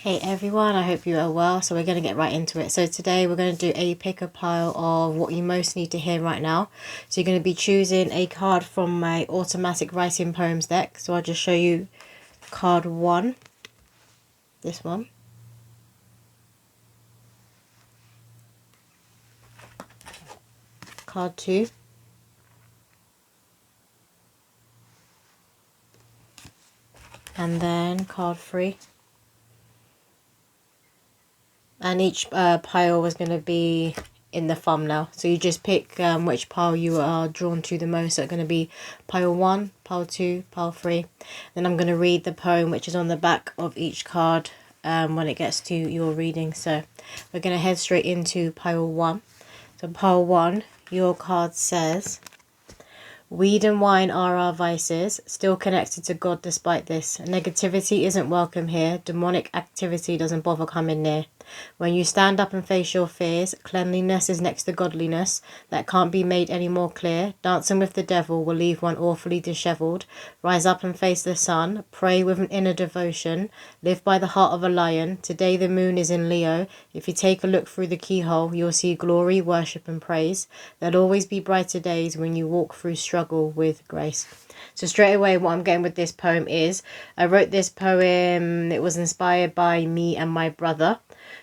Hey everyone, I hope you are well. So we're going to get right into it. So today we're going to do a pick a pile of what you most need to hear right now. So you're going to be choosing a card from my automatic writing poems deck. So I'll just show you card 1, this one. Card 2. And then card 3. And each pile was going to be in the thumbnail. So you just pick which pile you are drawn to the most. So it's going to be pile 1, pile 2, pile 3. Then I'm going to read the poem which is on the back of each card when it gets to your reading. So we're going to head straight into pile 1. So pile 1, your card says, "Weed and wine are our vices, still connected to God despite this. Negativity isn't welcome here, demonic activity doesn't bother coming near. When you stand up and face your fears, cleanliness is next to godliness. That can't be made any more clear. Dancing with the devil will leave one awfully dishevelled. Rise up and face the sun. Pray with an inner devotion. Live by the heart of a lion. Today the moon is in Leo. If you take a look through the keyhole, you'll see glory, worship and praise. There'll always be brighter days when you walk through struggle with grace." So straight away what I'm getting with this poem is, I wrote this poem, it was inspired by me and my brother.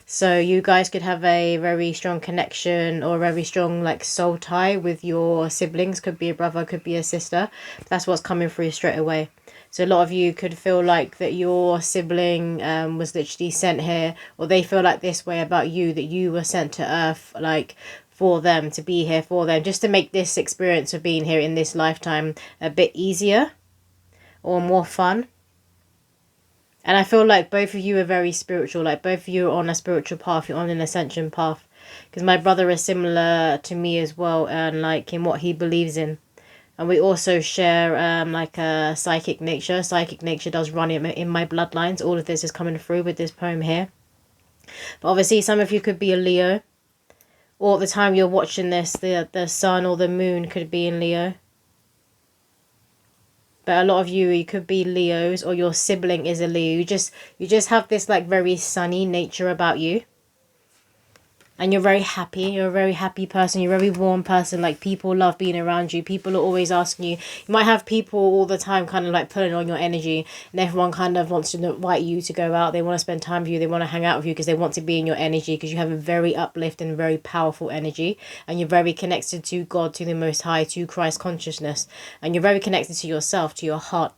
So you guys could have a very strong connection or a very strong like soul tie with your siblings. Could be a brother, could be a sister. That's what's coming through straight away. So a lot of you could feel like that your sibling was literally sent here, or they feel like this way about you, that you were sent to earth like for them, to be here for them, just to make this experience of being here in this lifetime a bit easier or more fun. And I feel like both of you are very spiritual. Like both of you are on a spiritual path. You're on an ascension path. Because my brother is similar to me as well. And like in what he believes in. And we also share like a psychic nature. Psychic nature does run in my bloodlines. All of this is coming through with this poem here. But obviously some of you could be a Leo. Or at the time you're watching this, the sun or the moon could be in Leo. But a lot of you could be Leos, or your sibling is a Leo. You just have this like very sunny nature about you. And you're very happy. You're a very happy person. You're a very warm person. Like people love being around you. People are always asking you. You might have people all the time kind of like pulling on your energy. And everyone kind of wants to invite you to go out. They want to spend time with you. They want to hang out with you because they want to be in your energy. Because you have a very uplifting, very powerful energy. And you're very connected to God, to the Most High, to Christ consciousness. And you're very connected to yourself, to your heart.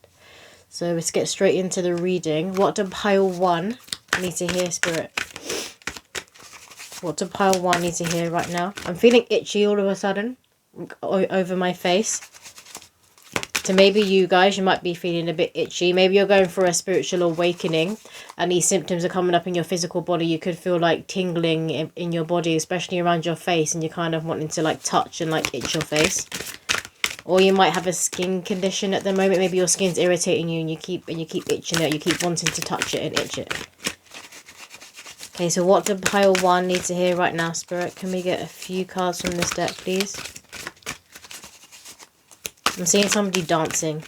So let's get straight into the reading. What do pile 1 need to hear, Spirit? What do pile 1 need to hear right now? I'm feeling itchy all of a sudden over my face. So maybe you guys, you might be feeling a bit itchy. Maybe you're going for a spiritual awakening and these symptoms are coming up in your physical body. You could feel like tingling in your body, especially around your face, and you're kind of wanting to like touch and like itch your face. Or you might have a skin condition at the moment. Maybe your skin's irritating you and you keep itching it. You keep wanting to touch it and itch it. Okay, so what do pile 1 need to hear right now, Spirit? Can we get a few cards from this deck, please? I'm seeing somebody dancing.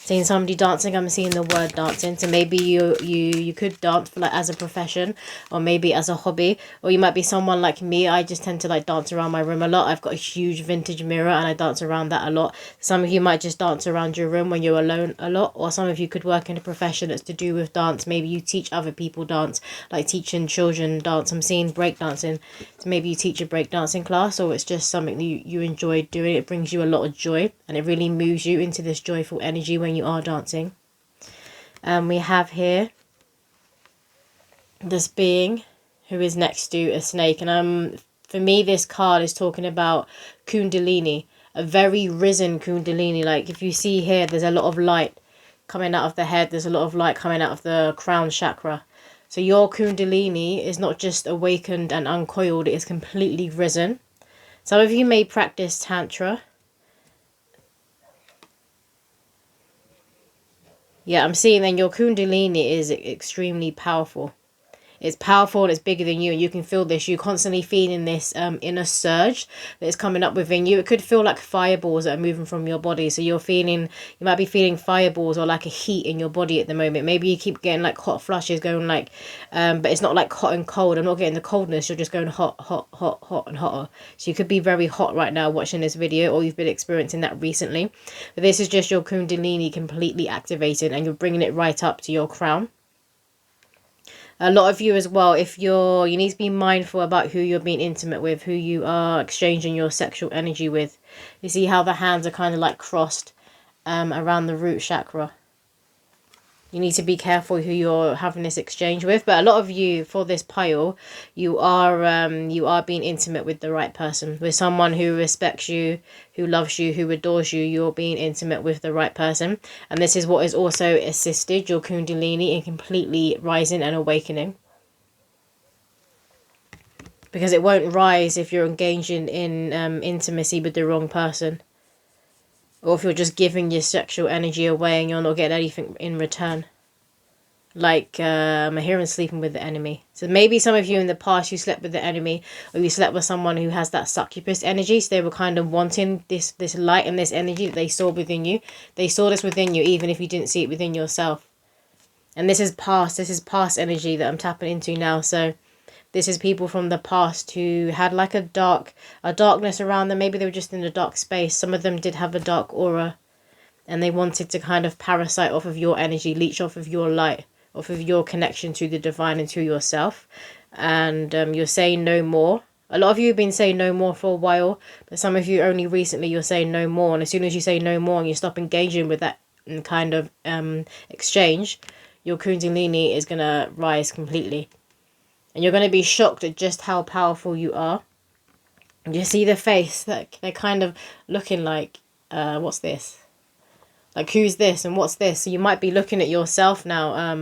Seeing somebody dancing, I'm seeing the word dancing. So maybe you could dance for like as a profession, or maybe as a hobby, or you might be someone like me. I just tend to like dance around my room a lot. I've got a huge vintage mirror and I dance around that a lot. Some of you might just dance around your room when you're alone a lot, or some of you could work in a profession that's to do with dance. Maybe you teach other people dance, like teaching children dance. I'm seeing breakdancing. So maybe you teach a breakdancing class, or it's just something that you enjoy doing. It brings you a lot of joy and it really moves you into this joyful energy when you are dancing. We have here this being who is next to a snake, and for me this card is talking about kundalini, a very risen kundalini. Like if you see here, there's a lot of light coming out of the head, there's a lot of light coming out of the crown chakra. So your kundalini is not just awakened and uncoiled, it is completely risen. Some of you may practice tantra. Yeah, I'm seeing then your kundalini is extremely powerful. It's powerful and it's bigger than you, and you can feel this. You're constantly feeling this inner surge that is coming up within you. It could feel like fireballs that are moving from your body. So you might be feeling fireballs or like a heat in your body at the moment. Maybe you keep getting like hot flushes going like, but it's not like hot and cold. I'm not getting the coldness. You're just going hot, hot, hot, hot and hotter. So you could be very hot right now watching this video, or you've been experiencing that recently. But this is just your Kundalini completely activated, and you're bringing it right up to your crown. A lot of you as well, if you need to be mindful about who you're being intimate with, who you are exchanging your sexual energy with. You see how the hands are kind of like crossed around the root chakra. You need to be careful who you're having this exchange with. But a lot of you, for this pile, you are being intimate with the right person, with someone who respects you, who loves you, who adores you. You're being intimate with the right person, and this is what has also assisted your Kundalini in completely rising and awakening. Because it won't rise if you're engaging in intimacy with the wrong person, or if you're just giving your sexual energy away and you're not getting anything in return. Like I'm hearing sleeping with the enemy. So maybe some of you in the past, you slept with the enemy, or you slept with someone who has that succubus energy. So they were kind of wanting this light and this energy that they saw within you. They saw this within you, even if you didn't see it within yourself. And this is past energy that I'm tapping into now. So this is people from the past who had like a darkness around them. Maybe they were just in a dark space. Some of them did have a dark aura, and they wanted to kind of parasite off of your energy, leech off of your light, off of your connection to the divine and to yourself. And you're saying no more. A lot of you have been saying no more for a while, but some of you only recently you're saying no more. And as soon as you say no more and you stop engaging with that kind of exchange, your Kundalini is going to rise completely. And you're going to be shocked at just how powerful you are. And you see the face, that they're kind of looking like, what's this? Like, who's this and what's this? So you might be looking at yourself now,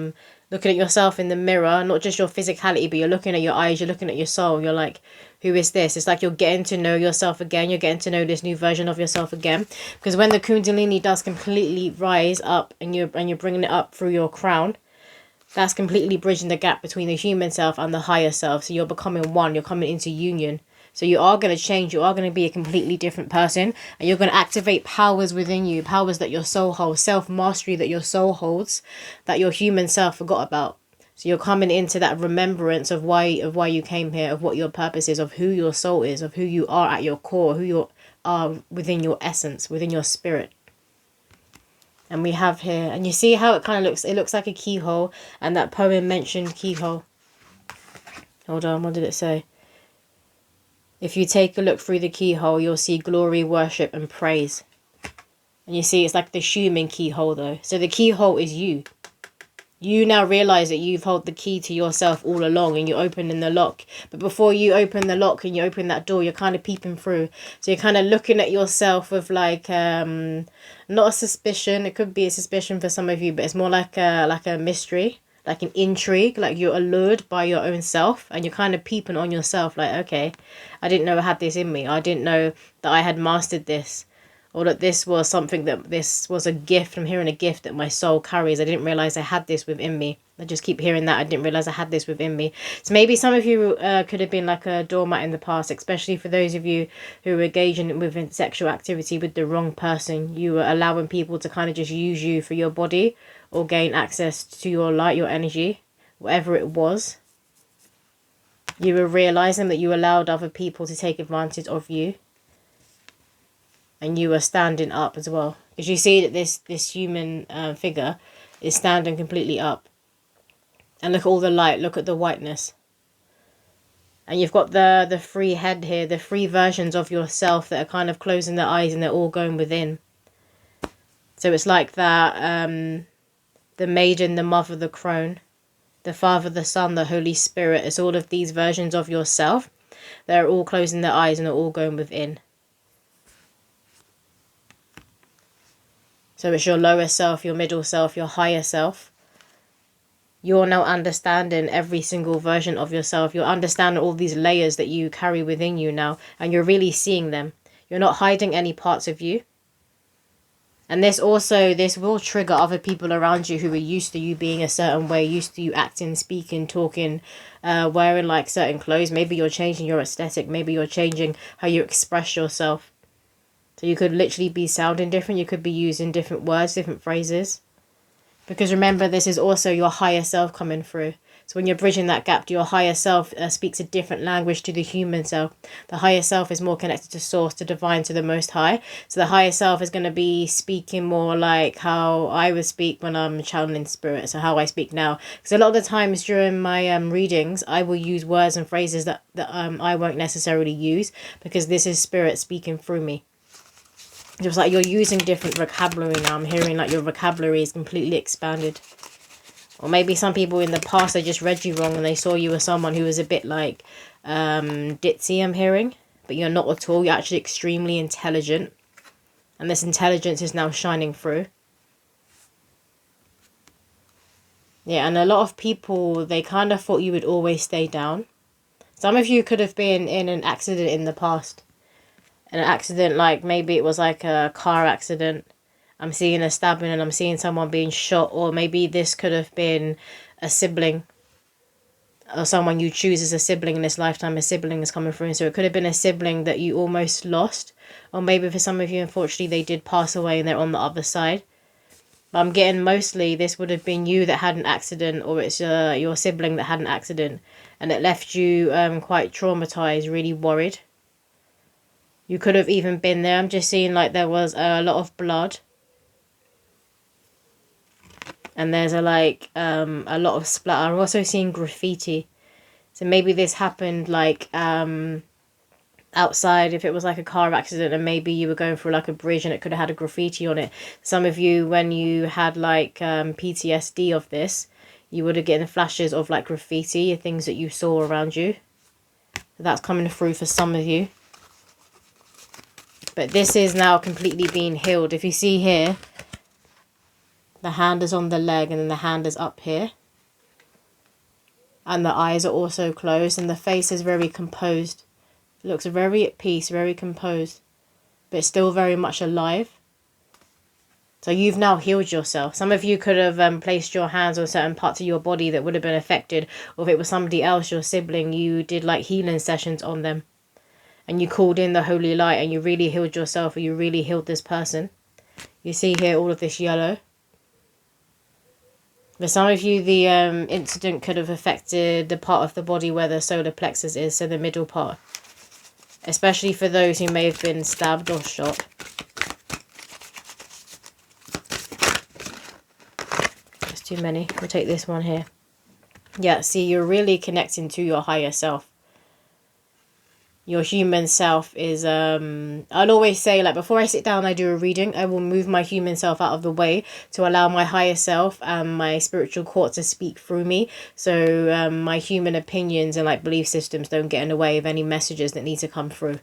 looking at yourself in the mirror, not just your physicality, but you're looking at your eyes, you're looking at your soul. You're like, who is this? It's like you're getting to know yourself again. You're getting to know this new version of yourself again. Because when the Kundalini does completely rise up and you're bringing it up through your crown, that's completely bridging the gap between the human self and the higher self. So you're becoming one. You're coming into union. So you are going to change. You are going to be a completely different person. And you're going to activate powers within you. Powers that your soul holds. Self-mastery that your soul holds. That your human self forgot about. So you're coming into that remembrance of why you came here. Of what your purpose is. Of who your soul is. Of who you are at your core. Who you are within your essence. Within your spirit. And we have here, and you see how it kind of looks. It looks like a keyhole, and that poem mentioned keyhole. Hold on, what did it say? If you take a look through the keyhole, you'll see glory, worship, and praise. And you see, it's like the human keyhole, though. So the keyhole is you. You now realize that you've held the key to yourself all along, and you're opening the lock. But before you open the lock and you open that door, you're kind of peeping through. So you're kind of looking at yourself with like, not a suspicion. It could be a suspicion for some of you, but it's more like a mystery, like an intrigue. Like you're allured by your own self, and you're kind of peeping on yourself. Like, okay, I didn't know I had this in me. I didn't know that I had mastered this. Or that this was a gift. I'm hearing a gift that my soul carries. I didn't realize I had this within me. I just keep hearing that. I didn't realize I had this within me. So maybe some of you could have been like a doormat in the past, especially for those of you who were engaging with sexual activity with the wrong person. You were allowing people to kind of just use you for your body or gain access to your light, your energy, whatever it was. You were realizing that you allowed other people to take advantage of you. And you are standing up as well. Because you see that this human figure is standing completely up. And look at all the light. Look at the whiteness. And you've got the free head here. The free versions of yourself that are kind of closing their eyes and they're all going within. So it's like that. The maiden, the mother, the crone. The Father, the Son, the Holy Spirit. It's all of these versions of yourself. They're all closing their eyes and they're all going within. So it's your lower self, your middle self, your higher self. You're now understanding every single version of yourself. You're understanding all these layers that you carry within you now. And you're really seeing them. You're not hiding any parts of you. And this will trigger other people around you who are used to you being a certain way, used to you acting, speaking, talking, wearing like certain clothes. Maybe you're changing your aesthetic. Maybe you're changing how you express yourself. So you could literally be sounding different. You could be using different words, different phrases. Because remember, this is also your higher self coming through. So when you're bridging that gap, your higher self speaks a different language to the human self. The higher self is more connected to source, to divine, to the most high. So the higher self is going to be speaking more like how I would speak when I'm channeling spirit. So how I speak now. Because a lot of the times during my readings, I will use words and phrases that I won't necessarily use. Because this is spirit speaking through me. Just like you're using different vocabulary now. I'm hearing like your vocabulary is completely expanded. Or maybe some people in the past, they just read you wrong and they saw you as someone who was a bit like ditzy, I'm hearing. But you're not at all. You're actually extremely intelligent. And this intelligence is now shining through. Yeah, and a lot of people, they kind of thought you would always stay down. Some of you could have been in an accident in the past. An accident, like maybe it was like a car accident. I'm seeing a stabbing and I'm seeing someone being shot. Or maybe this could have been a sibling. Or someone you choose as a sibling in this lifetime. A sibling is coming through. So it could have been a sibling that you almost lost. Or maybe for some of you, unfortunately, they did pass away and they're on the other side. But I'm getting mostly this would have been you that had an accident. Or it's your sibling that had an accident. And it left you quite traumatized, really worried. You could have even been there. I'm just seeing like there was a lot of blood. And there's a lot of splatter. I'm also seeing graffiti. So maybe this happened like outside, if it was like a car accident and maybe you were going through like a bridge and it could have had a graffiti on it. Some of you, when you had like PTSD of this, you would have gotten flashes of like graffiti, things that you saw around you. That's coming through for some of you. But this is now completely being healed. If you see here, the hand is on the leg and then the hand is up here. And the eyes are also closed and the face is very composed. It looks very at peace, very composed. But still very much alive. So you've now healed yourself. Some of you could have placed your hands on certain parts of your body that would have been affected. Or if it was somebody else, your sibling, you did like healing sessions on them. And you called in the holy light and you really healed yourself or you really healed this person. You see here all of this yellow. For some of you, the incident could have affected the part of the body where the solar plexus is, so the middle part. Especially for those who may have been stabbed or shot. There's too many. We'll take this one here. Yeah, see, you're really connecting to your higher self. Your human self is, I'll always say, like, before I sit down, I do a reading, I will move my human self out of the way to allow my higher self and my spiritual court to speak through me. So my human opinions and, like, belief systems don't get in the way of any messages that need to come through.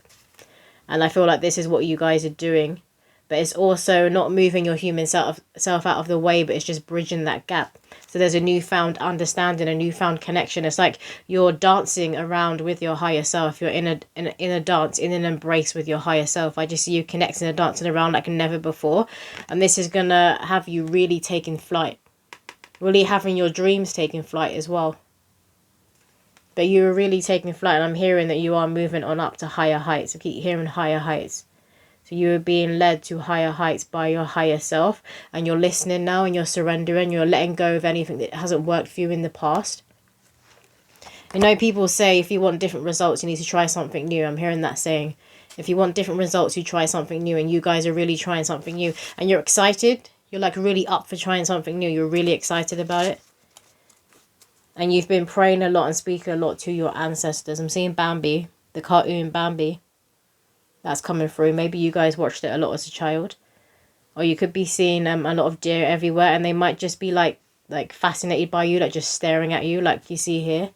And I feel like this is what you guys are doing. But it's also not moving your human self out of the way, but it's just bridging that gap. So there's a newfound understanding, a newfound connection. It's like you're dancing around with your higher self. You're in a dance, in an embrace with your higher self. I just see you connecting and dancing around like never before. And this is going to have you really taking flight. Really having your dreams taking flight as well. But you're really taking flight. And I'm hearing that you are moving on up to higher heights. I keep hearing higher heights. So you're being led to higher heights by your higher self. And you're listening now and you're surrendering. You're letting go of anything that hasn't worked for you in the past. You know, people say if you want different results, you need to try something new. I'm hearing that saying. If you want different results, you try something new. And you guys are really trying something new. And you're excited. You're like really up for trying something new. You're really excited about it. And you've been praying a lot and speaking a lot to your ancestors. I'm seeing Bambi, the cartoon Bambi. That's coming through. Maybe you guys watched it a lot as a child. Or you could be seeing a lot of deer everywhere. And they might just be like fascinated by you. Like just staring at you like you see here.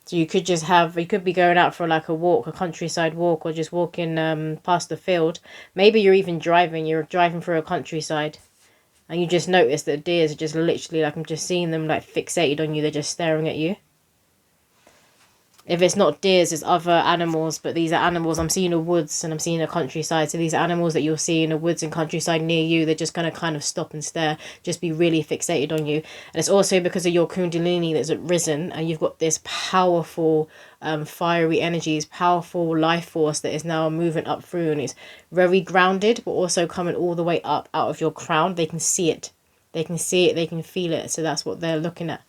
So you could be going out for like a walk, a countryside walk. Or just walking past the field. Maybe you're even driving. You're driving through a countryside. And you just notice that deers are just literally like, I'm just seeing them like fixated on you. They're just staring at you. If it's not deers, it's other animals, but these are animals. I'm seeing the woods and I'm seeing the countryside. So these are animals that you'll see in the woods and countryside near you. They're just going to kind of stop and stare, just be really fixated on you. And it's also because of your kundalini that's risen, and you've got this powerful, fiery energies, powerful life force that is now moving up through, and it's very grounded, but also coming all the way up out of your crown. They can see it. They can see it. They can feel it. So that's what they're looking at.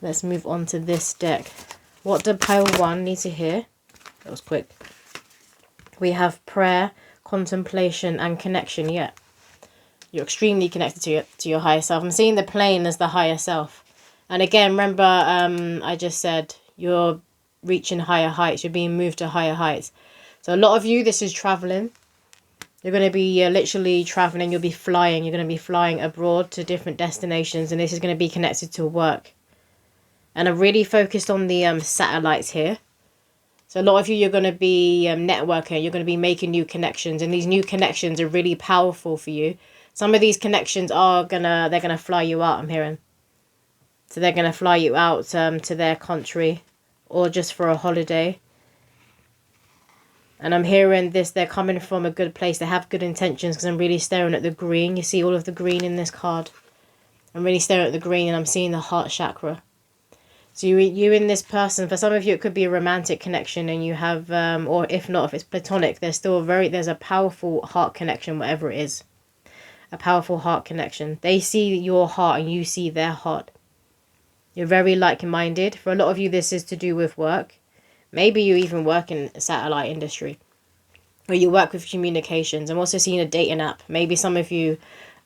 Let's move on to this deck. What do pile 1 need to hear? That was quick. We have prayer, contemplation, and connection. Yeah, you're extremely connected to your higher self. I'm seeing the plane as the higher self. And again, remember, I just said you're reaching higher heights. You're being moved to higher heights. So a lot of you, this is traveling. You're going to be literally traveling. You'll be flying. You're going to be flying abroad to different destinations. And this is going to be connected to work. And I'm really focused on the satellites here. So a lot of you, you're going to be networking. You're going to be making new connections. And these new connections are really powerful for you. Some of these connections they're going to fly you out, I'm hearing. So they're going to fly you out to their country or just for a holiday. And I'm hearing this, they're coming from a good place. They have good intentions, because I'm really staring at the green. You see all of the green in this card. I'm really staring at the green and I'm seeing the heart chakra. So you and this person, for some of you, it could be a romantic connection, and you have, or if not, if it's platonic, there's a powerful heart connection, whatever it is. A powerful heart connection. They see your heart and you see their heart. You're very like-minded. For a lot of you, this is to do with work. Maybe you even work in the satellite industry, or you work with communications. I'm also seeing a dating app. Maybe some of you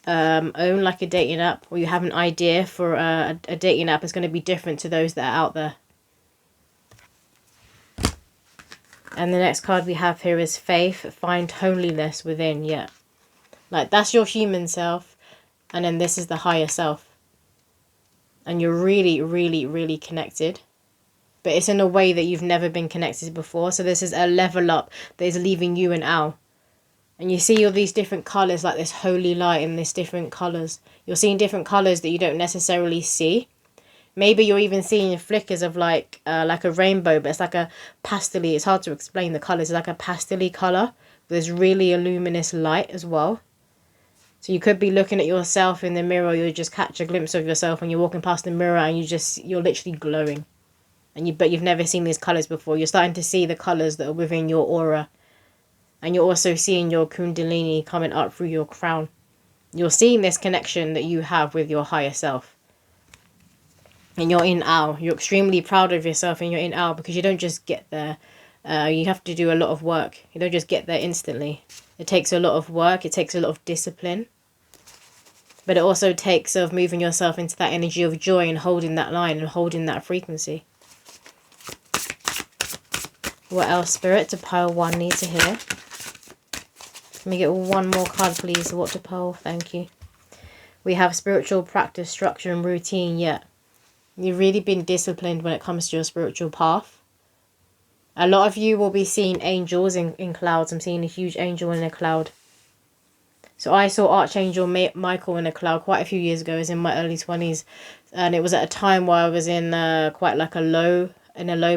own like a dating app, or you have an idea for a dating app. Is going to be different to those that are out there. And the next card we have here is faith. Find holiness within. Yeah, like that's your human self, and then this is the higher self, and you're really, really, really connected, but it's in a way that you've never been connected before. So this is a level up that is leaving you and Al. And you see all these different colours, like this holy light in these different colours. You're seeing different colours that you don't necessarily see. Maybe you're even seeing flickers of like a rainbow, but it's like a pastel-y. It's hard to explain the colours. It's like a pastel-y colour. There's really a luminous light as well. So you could be looking at yourself in the mirror. You'll just catch a glimpse of yourself when you're walking past the mirror, and you're literally glowing. But you've never seen these colours before. You're starting to see the colours that are within your aura. And you're also seeing your kundalini coming up through your crown. You're seeing this connection that you have with your higher self. And you're in Ao. You're extremely proud of yourself, and you're in Ao because you don't just get there. You have to do a lot of work. You don't just get there instantly. It takes a lot of work. It takes a lot of discipline. But it also takes of moving yourself into that energy of joy and holding that line and holding that frequency. What else, Spirit, do pile 1 need to hear? Let me get one more card, please. What to pile? Thank you. We have spiritual practice, structure, and routine. Yeah. You've really been disciplined when it comes to your spiritual path. A lot of you will be seeing angels in clouds. I'm seeing a huge angel in a cloud. So I saw Archangel Michael in a cloud quite a few years ago. I was in my early 20s. And it was at a time where I was in quite like a low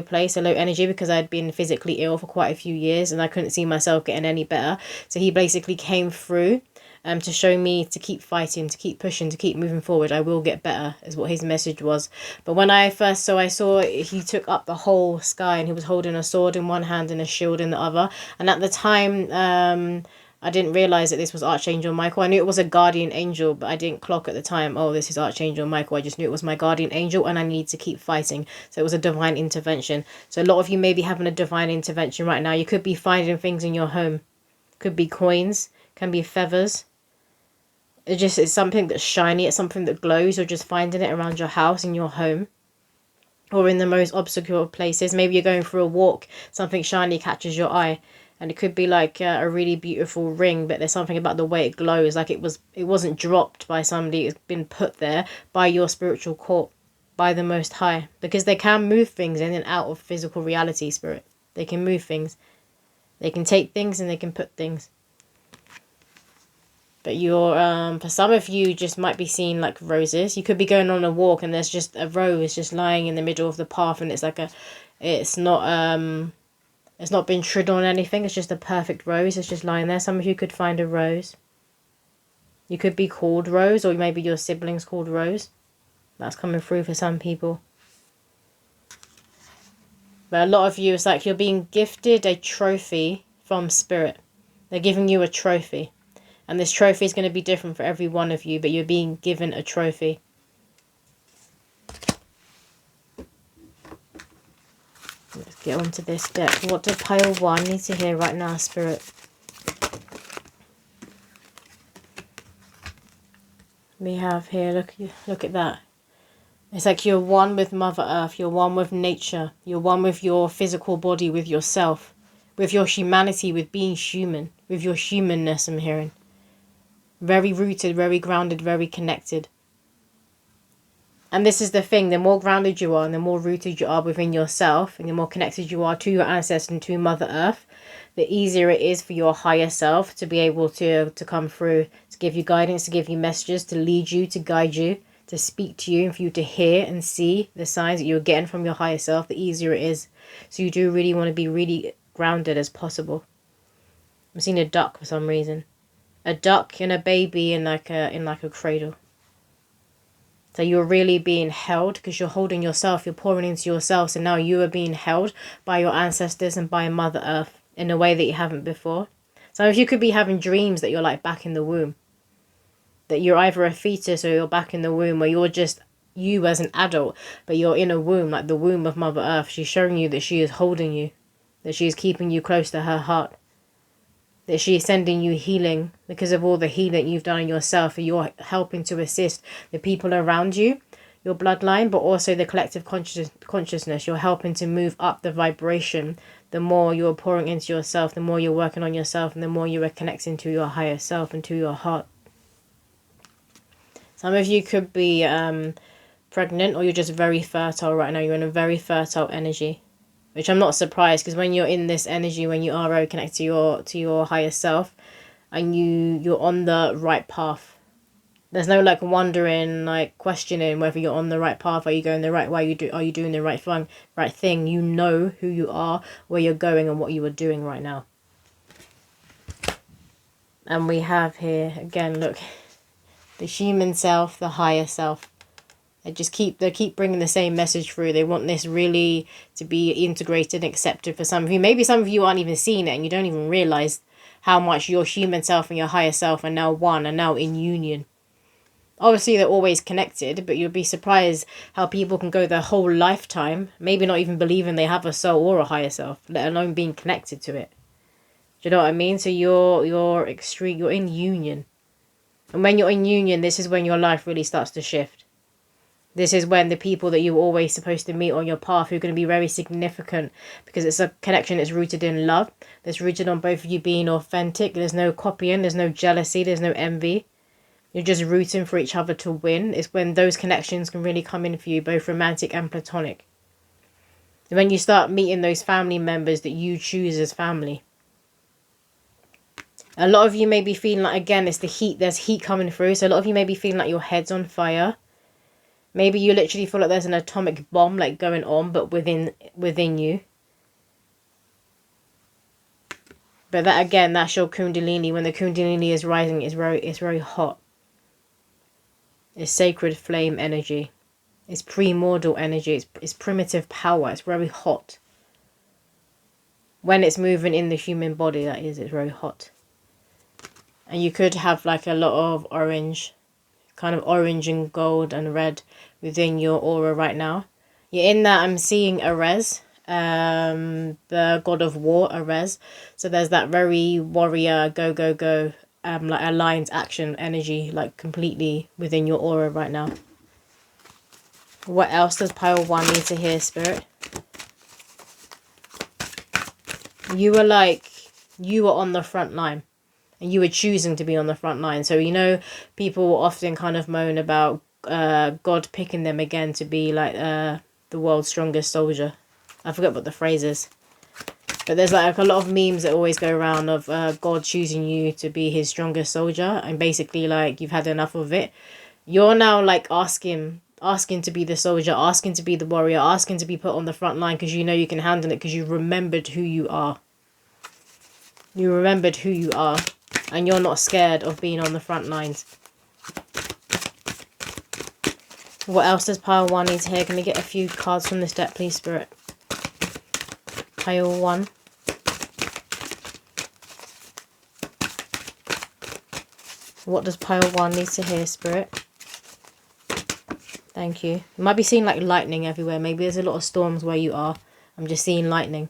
place, a low energy, because I'd been physically ill for quite a few years and I couldn't see myself getting any better. So he basically came through to show me to keep fighting, to keep pushing, to keep moving forward. I will get better, is what his message was. But when I first saw, he took up the whole sky, and he was holding a sword in one hand and a shield in the other. And at the time, I didn't realise that this was Archangel Michael. I knew it was a guardian angel, but I didn't clock at the time, oh, this is Archangel Michael. I just knew it was my guardian angel and I need to keep fighting. So it was a divine intervention. So a lot of you may be having a divine intervention right now. You could be finding things in your home. Could be coins, can be feathers. It's something that's shiny, it's something that glows. You're just finding it around your house, in your home. Or in the most obscure places. Maybe you're going for a walk, something shiny catches your eye. And it could be like a really beautiful ring, but there's something about the way it glows. Like it wasn't dropped by somebody. It's been put there by your spiritual court, by the Most High. Because they can move things in and out of physical reality, Spirit. They can move things. They can take things and they can put things. But you're, for some of you, just might be seeing like roses. You could be going on a walk and there's just a rose just lying in the middle of the path, and it's like it's not been trodden on anything. It's just a perfect rose. It's just lying there. Some of you could find a rose. You could be called Rose, or maybe your siblings called Rose. That's coming through for some people. But a lot of you, it's like you're being gifted a trophy from Spirit. They're giving you a trophy. And this trophy is going to be different for every one of you, but you're being given a trophy. Let's get on to this deck. What does pile 1 need to hear right now, Spirit? We have here, look at that. It's like you're one with Mother Earth. You're one with nature. You're one with your physical body, with yourself, with your humanity, with being human, with your humanness, I'm hearing. Very rooted, very grounded, very connected. And this is the thing, the more grounded you are and the more rooted you are within yourself and the more connected you are to your ancestors and to Mother Earth, the easier it is for your higher self to be able to come through, to give you guidance, to give you messages, to lead you, to guide you, to speak to you, and for you to hear and see the signs that you're getting from your higher self, the easier it is. So you do really want to be really grounded as possible. I'm seeing a duck for some reason. A duck and a baby in like a cradle. So you're really being held because you're holding yourself. You're pouring into yourself. So now you are being held by your ancestors and by Mother Earth in a way that you haven't before. So if you could be having dreams that you're like back in the womb. That you're either a fetus or you're back in the womb, or you're just you as an adult, but you're in a womb, like the womb of Mother Earth. She's showing you that she is holding you. That she is keeping you close to her heart. That she is sending you healing because of all the healing you've done in yourself, and you're helping to assist the people around you, your bloodline, but also the collective consciousness. You're helping to move up the vibration. The more you're pouring into yourself, the more you're working on yourself, and the more you are connecting to your higher self and to your heart. Some of you could be pregnant, or you're just very fertile right now. You're in a very fertile energy. Which I'm not surprised, because when you're in this energy, when you are very connected to your higher self, and you're on the right path. There's no like wondering, like questioning whether you're on the right path. Are you going the right way? Are you doing the right thing? You know who you are, where you're going, and what you are doing right now. And we have here again, look, the human self, the higher self. They keep bringing the same message through. They want this really to be integrated and accepted for some of you. Maybe some of you aren't even seeing it and you don't even realize how much your human self and your higher self are now one, and now in union. Obviously, they're always connected, but you'll be surprised how people can go their whole lifetime, maybe not even believing they have a soul or a higher self, let alone being connected to it. Do you know what I mean? So you're in union. And when you're in union, this is when your life really starts to shift. This is when the people that you were always supposed to meet on your path are going to be very significant, because it's a connection that's rooted in love. That's rooted on both of you being authentic. There's no copying. There's no jealousy. There's no envy. You're just rooting for each other to win. It's when those connections can really come in for you, both romantic and platonic. And when you start meeting those family members that you choose as family. A lot of you may be feeling like, again, it's the heat. There's heat coming through. So a lot of you may be feeling like your head's on fire. Maybe you literally feel like there's an atomic bomb like going on, but within you. But that, again, that's your kundalini. When the kundalini is rising, it's very hot. It's sacred flame energy. It's primordial energy. It's primitive power. It's very hot. When it's moving in the human body, that is, it's very hot. And you could have like a lot of orange, kind of orange and gold and red within your aura right now. You're in that, I'm seeing Ares, the god of war, Ares. So there's that very warrior, go, like aligned action energy, like completely within your aura right now. What else does pile 1 need to hear, Spirit? You were on the front line. And you were choosing to be on the front line. So, you know, people often kind of moan about God picking them again to be like the world's strongest soldier. I forget what the phrase is. But there's like a lot of memes that always go around of God choosing you to be his strongest soldier. And basically like you've had enough of it. You're now like asking to be the soldier, asking to be the warrior, asking to be put on the front line because you know you can handle it because you remembered who you are. You remembered who you are. And you're not scared of being on the front lines. What else does pile 1 need here? Can we get a few cards from this deck, please, Spirit? Pile 1. What does pile 1 need to hear, Spirit? Thank you. You might be seeing like lightning everywhere. Maybe there's a lot of storms where you are. I'm just seeing lightning.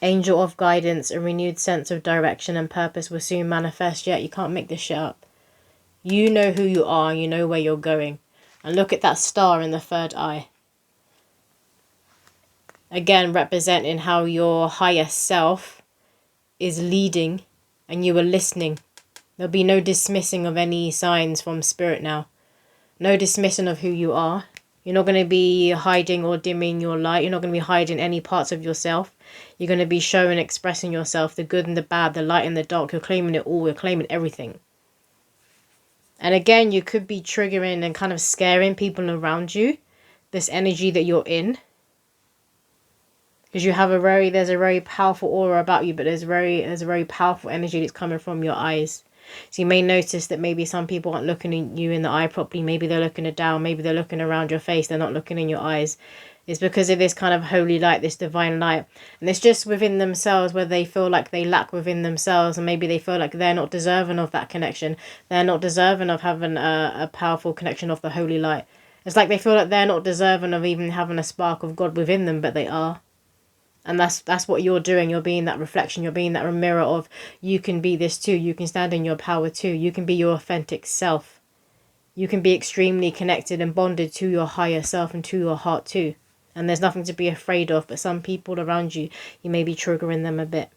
Angel of guidance, a renewed sense of direction and purpose will soon manifest. Yet you can't make this shit up. You know who you are. You know where you're going. And look at that star in the third eye. Again, representing how your higher self is leading and you are listening. There'll be no dismissing of any signs from spirit now. No dismissing of who you are. You're not going to be hiding or dimming your light. You're not going to be hiding any parts of yourself. You're going to be showing, expressing yourself, the good and the bad, the light and the dark. You're claiming it all. You're claiming everything. And again, you could be triggering and kind of scaring people around you. This energy that you're in. Because you have there's a very powerful aura about you, but there's a very powerful energy that's coming from your eyes. So you may notice that maybe some people aren't looking at you in the eye properly. Maybe they're looking down. Maybe they're looking around your face. They're not looking in your eyes. It's because of this kind of holy light, this divine light. And it's just within themselves where they feel like they lack within themselves. And maybe they feel like they're not deserving of that connection. They're not deserving of having a powerful connection of the holy light. It's like they feel like they're not deserving of even having a spark of God within them, but they are. And that's what you're doing. You're being that reflection. You're being that mirror of you can be this too. You can stand in your power too. You can be your authentic self. You can be extremely connected and bonded to your higher self and to your heart too. And there's nothing to be afraid of. But some people around you, you may be triggering them a bit.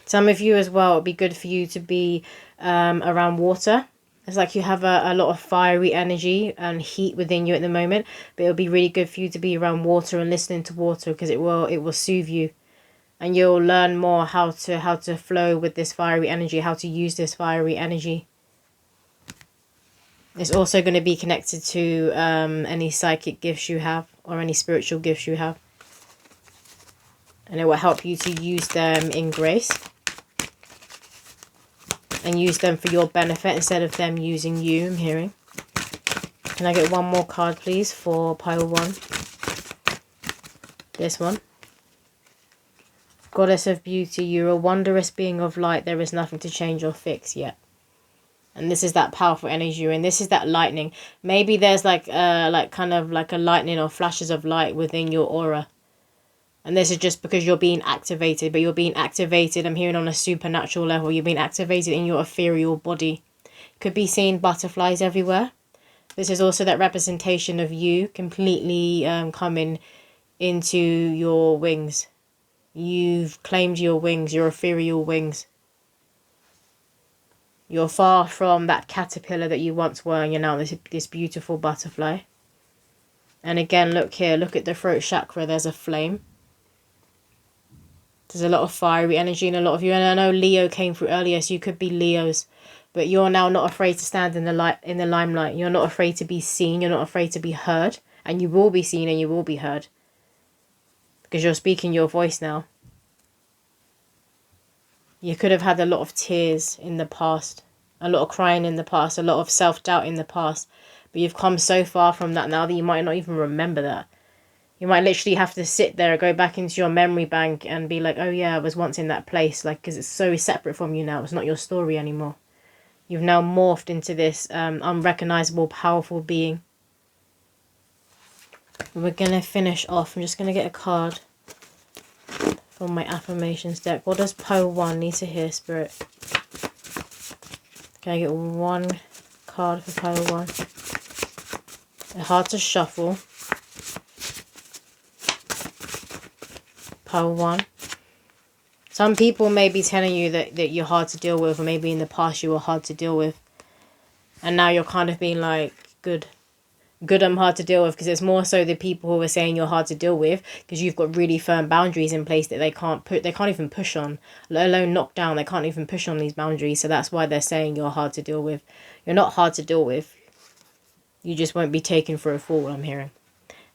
Some of you as well, it would be good for you to be around water. It's like you have a lot of fiery energy and heat within you at the moment. But it'll be really good for you to be around water and listening to water because it will soothe you. And you'll learn more how to flow with this fiery energy, how to use this fiery energy. It's also going to be connected to any psychic gifts you have or any spiritual gifts you have. And it will help you to use them in grace. And use them for your benefit instead of them using you, I'm hearing. Can I get one more card, please, for pile 1? This one. Goddess of beauty, you're a wondrous being of light. There is nothing to change or fix yet. And this is that powerful energy you're in. This is that lightning. Maybe there's kind of like a lightning or flashes of light within your aura. And this is just because you're being activated. But you're being activated, I'm hearing, on a supernatural level. You're being activated in your ethereal body. Could be seeing butterflies everywhere. This is also that representation of you completely coming into your wings. You've claimed your wings, your ethereal wings. You're far from that caterpillar that you once were. And you're now this beautiful butterfly. And again, look here. Look at the throat chakra. There's a flame. There's a lot of fiery energy in a lot of you. And I know Leo came through earlier, so you could be Leos. But you're now not afraid to stand in the limelight. You're not afraid to be seen. You're not afraid to be heard. And you will be seen and you will be heard. Because you're speaking your voice now. You could have had a lot of tears in the past. A lot of crying in the past. A lot of self-doubt in the past. But you've come so far from that now that you might not even remember that. You might literally have to sit there, go back into your memory bank and be like, oh yeah, I was once in that place. Like, because it's so separate from you now. It's not your story anymore. You've now morphed into this unrecognizable, powerful being. We're going to finish off. I'm just going to get a card from my affirmations deck. What does pile 1 need to hear, Spirit? Can I get one card for pile 1? They're hard to shuffle. Pile 1. Some people may be telling you that you're hard to deal with, or maybe in the past you were hard to deal with. And now you're kind of being like, good. Good and hard to deal with, because it's more so the people who are saying you're hard to deal with because you've got really firm boundaries in place that they can't even push on, let alone knock down. They can't even push on these boundaries, so that's why they're saying you're hard to deal with. You're not hard to deal with, you just won't be taken for a fool, I'm hearing.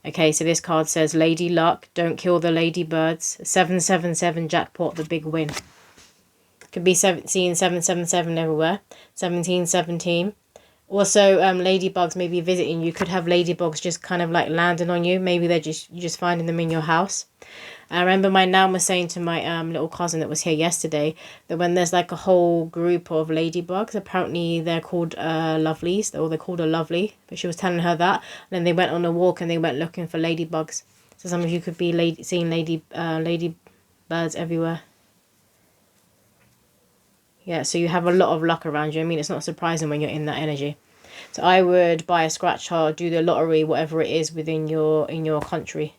Okay, so this card says Lady Luck, don't kill the ladybirds. 777 jackpot, the big win. Could be 777 everywhere. 1717. Also, ladybugs may be visiting you. Could have ladybugs just kind of like landing on you. Maybe you're just finding them in your house. I remember my nan was saying to my little cousin that was here yesterday that when there's like a whole group of ladybugs, apparently they're called lovelies, or they're called a lovely. But she was telling her that, and then they went on a walk and they went looking for ladybugs. So some of you could be seeing ladybirds everywhere. Yeah, so you have a lot of luck around you. I mean, it's not surprising when you're in that energy. So I would buy a scratch card, do the lottery, whatever it is within your country,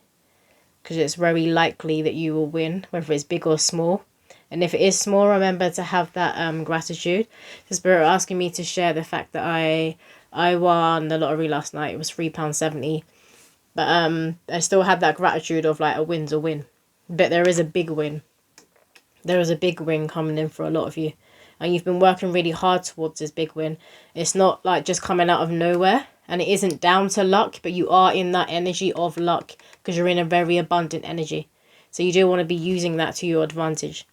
because it's very likely that you will win, whether it's big or small. And if it is small, remember to have that gratitude. The Spirit asking me to share the fact that I won the lottery last night. It was £3.70, but I still had that gratitude of like a win's a win. But there is a big win. There is a big win coming in for a lot of you, and you've been working really hard towards this big win. It's not like just coming out of nowhere. And it isn't down to luck, but you are in that energy of luck because you're in a very abundant energy. So you do want to be using that to your advantage.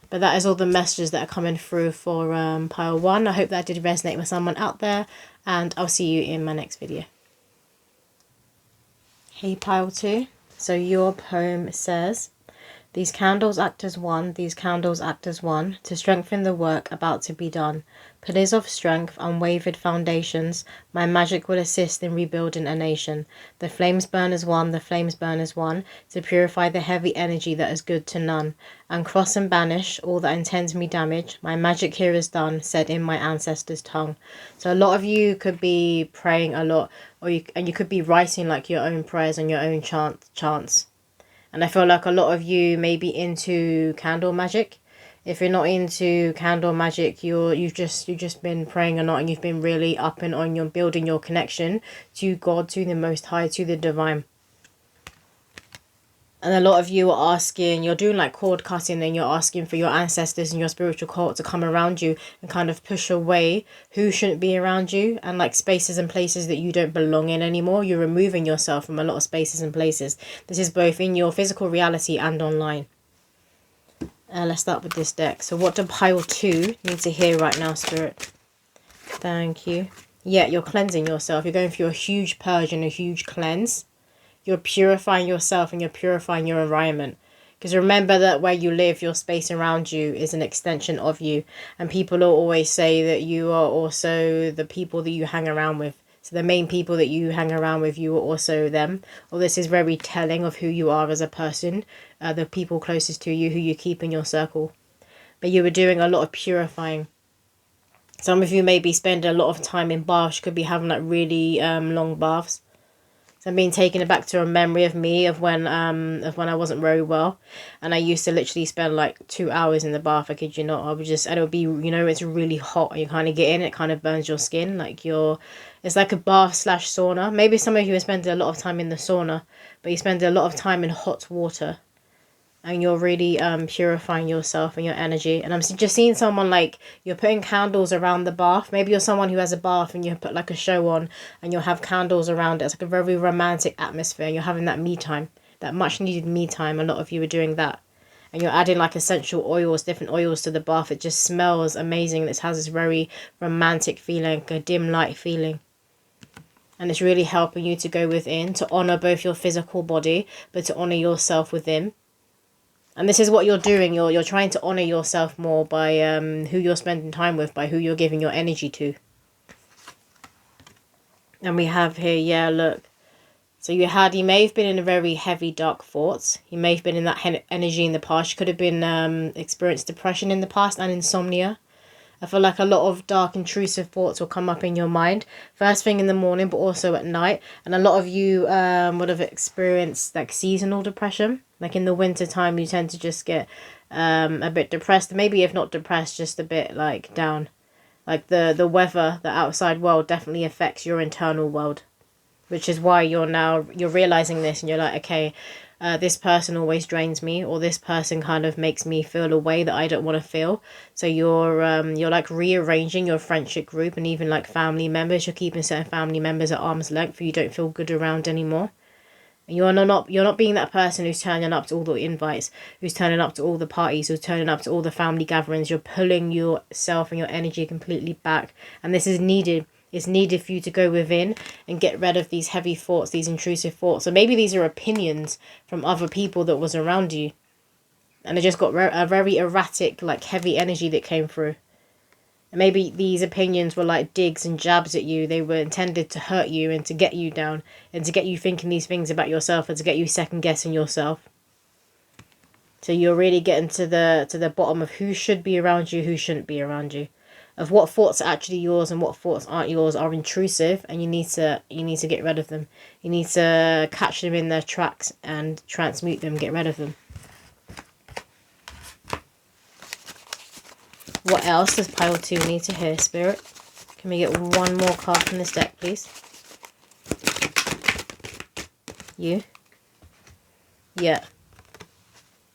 But that is all the messages that are coming through for pile 1. I hope that did resonate with someone out there. And I'll see you in my next video. Hey, pile 2. So your poem says, these candles act as one, these candles act as one, to strengthen the work about to be done. Pillars of strength, unwavered foundations, my magic will assist in rebuilding a nation. The flames burn as one, the flames burn as one, to purify the heavy energy that is good to none. And cross and banish all that intends me damage, my magic here is done, said in my ancestors' tongue. So a lot of you could be praying a lot, or you could be writing like your own prayers and your own chants. And I feel like a lot of you may be into candle magic. If you're not into candle magic, you've just been praying a lot, and you've been really up and on your building your connection to God, to the Most High, to the Divine. And a lot of you are asking, you're doing like cord cutting, and you're asking for your ancestors and your spiritual cult to come around you and kind of push away who shouldn't be around you, and like spaces and places that you don't belong in anymore. You're removing yourself from a lot of spaces and places. This is both in your physical reality and online. Let's start with this deck. So what do pile 2 need to hear right now, Spirit? Thank you. Yeah, you're cleansing yourself. You're going through a huge purge and a huge cleanse. You're purifying yourself and you're purifying your environment. Because remember that where you live, your space around you is an extension of you. And people will always say that you are also the people that you hang around with. So the main people that you hang around with, you are also them. Well, this is very telling of who you are as a person. The people closest to you, who you keep in your circle. But you were doing a lot of purifying. Some of you may be spending a lot of time in baths. You could be having like really long baths. So I'm being taken back to a memory of me of when I wasn't very well, and I used to literally spend like 2 hours in the bath. I kid you not. I would just, and it would be, you know, it's really hot, and you kind of get in, it kind of burns your skin, like it's like a bath / sauna. Maybe some of you are spending a lot of time in the sauna, but you spend a lot of time in hot water, and you're really purifying yourself and your energy. And I'm just seeing someone like you're putting candles around the bath. Maybe you're someone who has a bath and you put like a show on and you'll have candles around it. It's like a very romantic atmosphere. You're having that me time, that much needed me time. A lot of you are doing that. And you're adding like essential oils, different oils to the bath. It just smells amazing. It has this very romantic feeling, a dim light feeling. And it's really helping you to go within, to honour both your physical body, but to honour yourself within. And this is what you're doing. You're trying to honour yourself more by who you're spending time with, by who you're giving your energy to. And we have here, yeah, look. So you may have been in a very heavy, dark thoughts. You may have been in that energy in the past. You could have been experienced depression in the past and insomnia. I feel like a lot of dark, intrusive thoughts will come up in your mind. First thing in the morning, but also at night. And a lot of you would have experienced like seasonal depression. Like in the winter time, you tend to just get a bit depressed. Maybe if not depressed, just a bit like down. Like the weather, the outside world definitely affects your internal world. which is why you're realizing this, and you're like, okay, this person always drains me, or this person kind of makes me feel a way that I don't want to feel. So you're like rearranging your friendship group, and even like family members. You're keeping certain family members at arm's length for you don't feel good around anymore. And you're not being that person who's turning up to all the invites, who's turning up to all the parties, who's turning up to all the family gatherings. You're pulling yourself and your energy completely back, and this is needed. It's needed for you to go within and get rid of these heavy thoughts, these intrusive thoughts. So maybe these are opinions from other people that was around you, and it just got a very erratic, like heavy energy that came through. And maybe these opinions were like digs and jabs at you. They were intended to hurt you and to get you down and to get you thinking these things about yourself and to get you second guessing yourself. So you're really getting to the bottom of who should be around you, who shouldn't be around you, of what thoughts are actually yours and what thoughts aren't yours, are intrusive, and you need to get rid of them. You need to catch them in their tracks and transmute them, get rid of them. What else does pile 2 need to hear, Spirit? Can we get one more card from this deck, please? You? Yeah.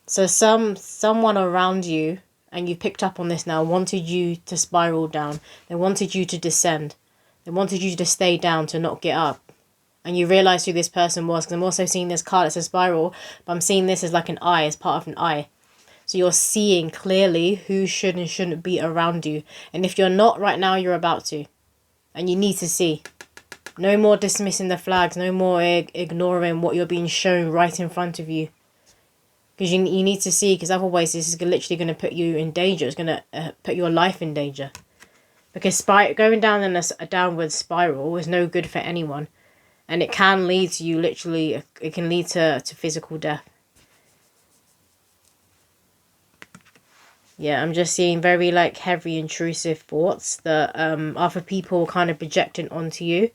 So someone around you, and you picked up on this now, wanted you to spiral down. They wanted you to descend. They wanted you to stay down, to not get up. And you realise who this person was, because I'm also seeing this card, it's a spiral, but I'm seeing this as like an eye, as part of an eye. So you're seeing clearly who should and shouldn't be around you. And if you're not right now, you're about to. And you need to see. No more dismissing the flags. No more ignoring what you're being shown right in front of you. Because you need to see, because otherwise this is literally going to put you in danger. It's going to put your life in danger. Because going down in a downward spiral is no good for anyone. And it can lead to you literally, it can lead to physical death. Yeah, I'm just seeing very like heavy intrusive thoughts that other people kind of projecting onto you.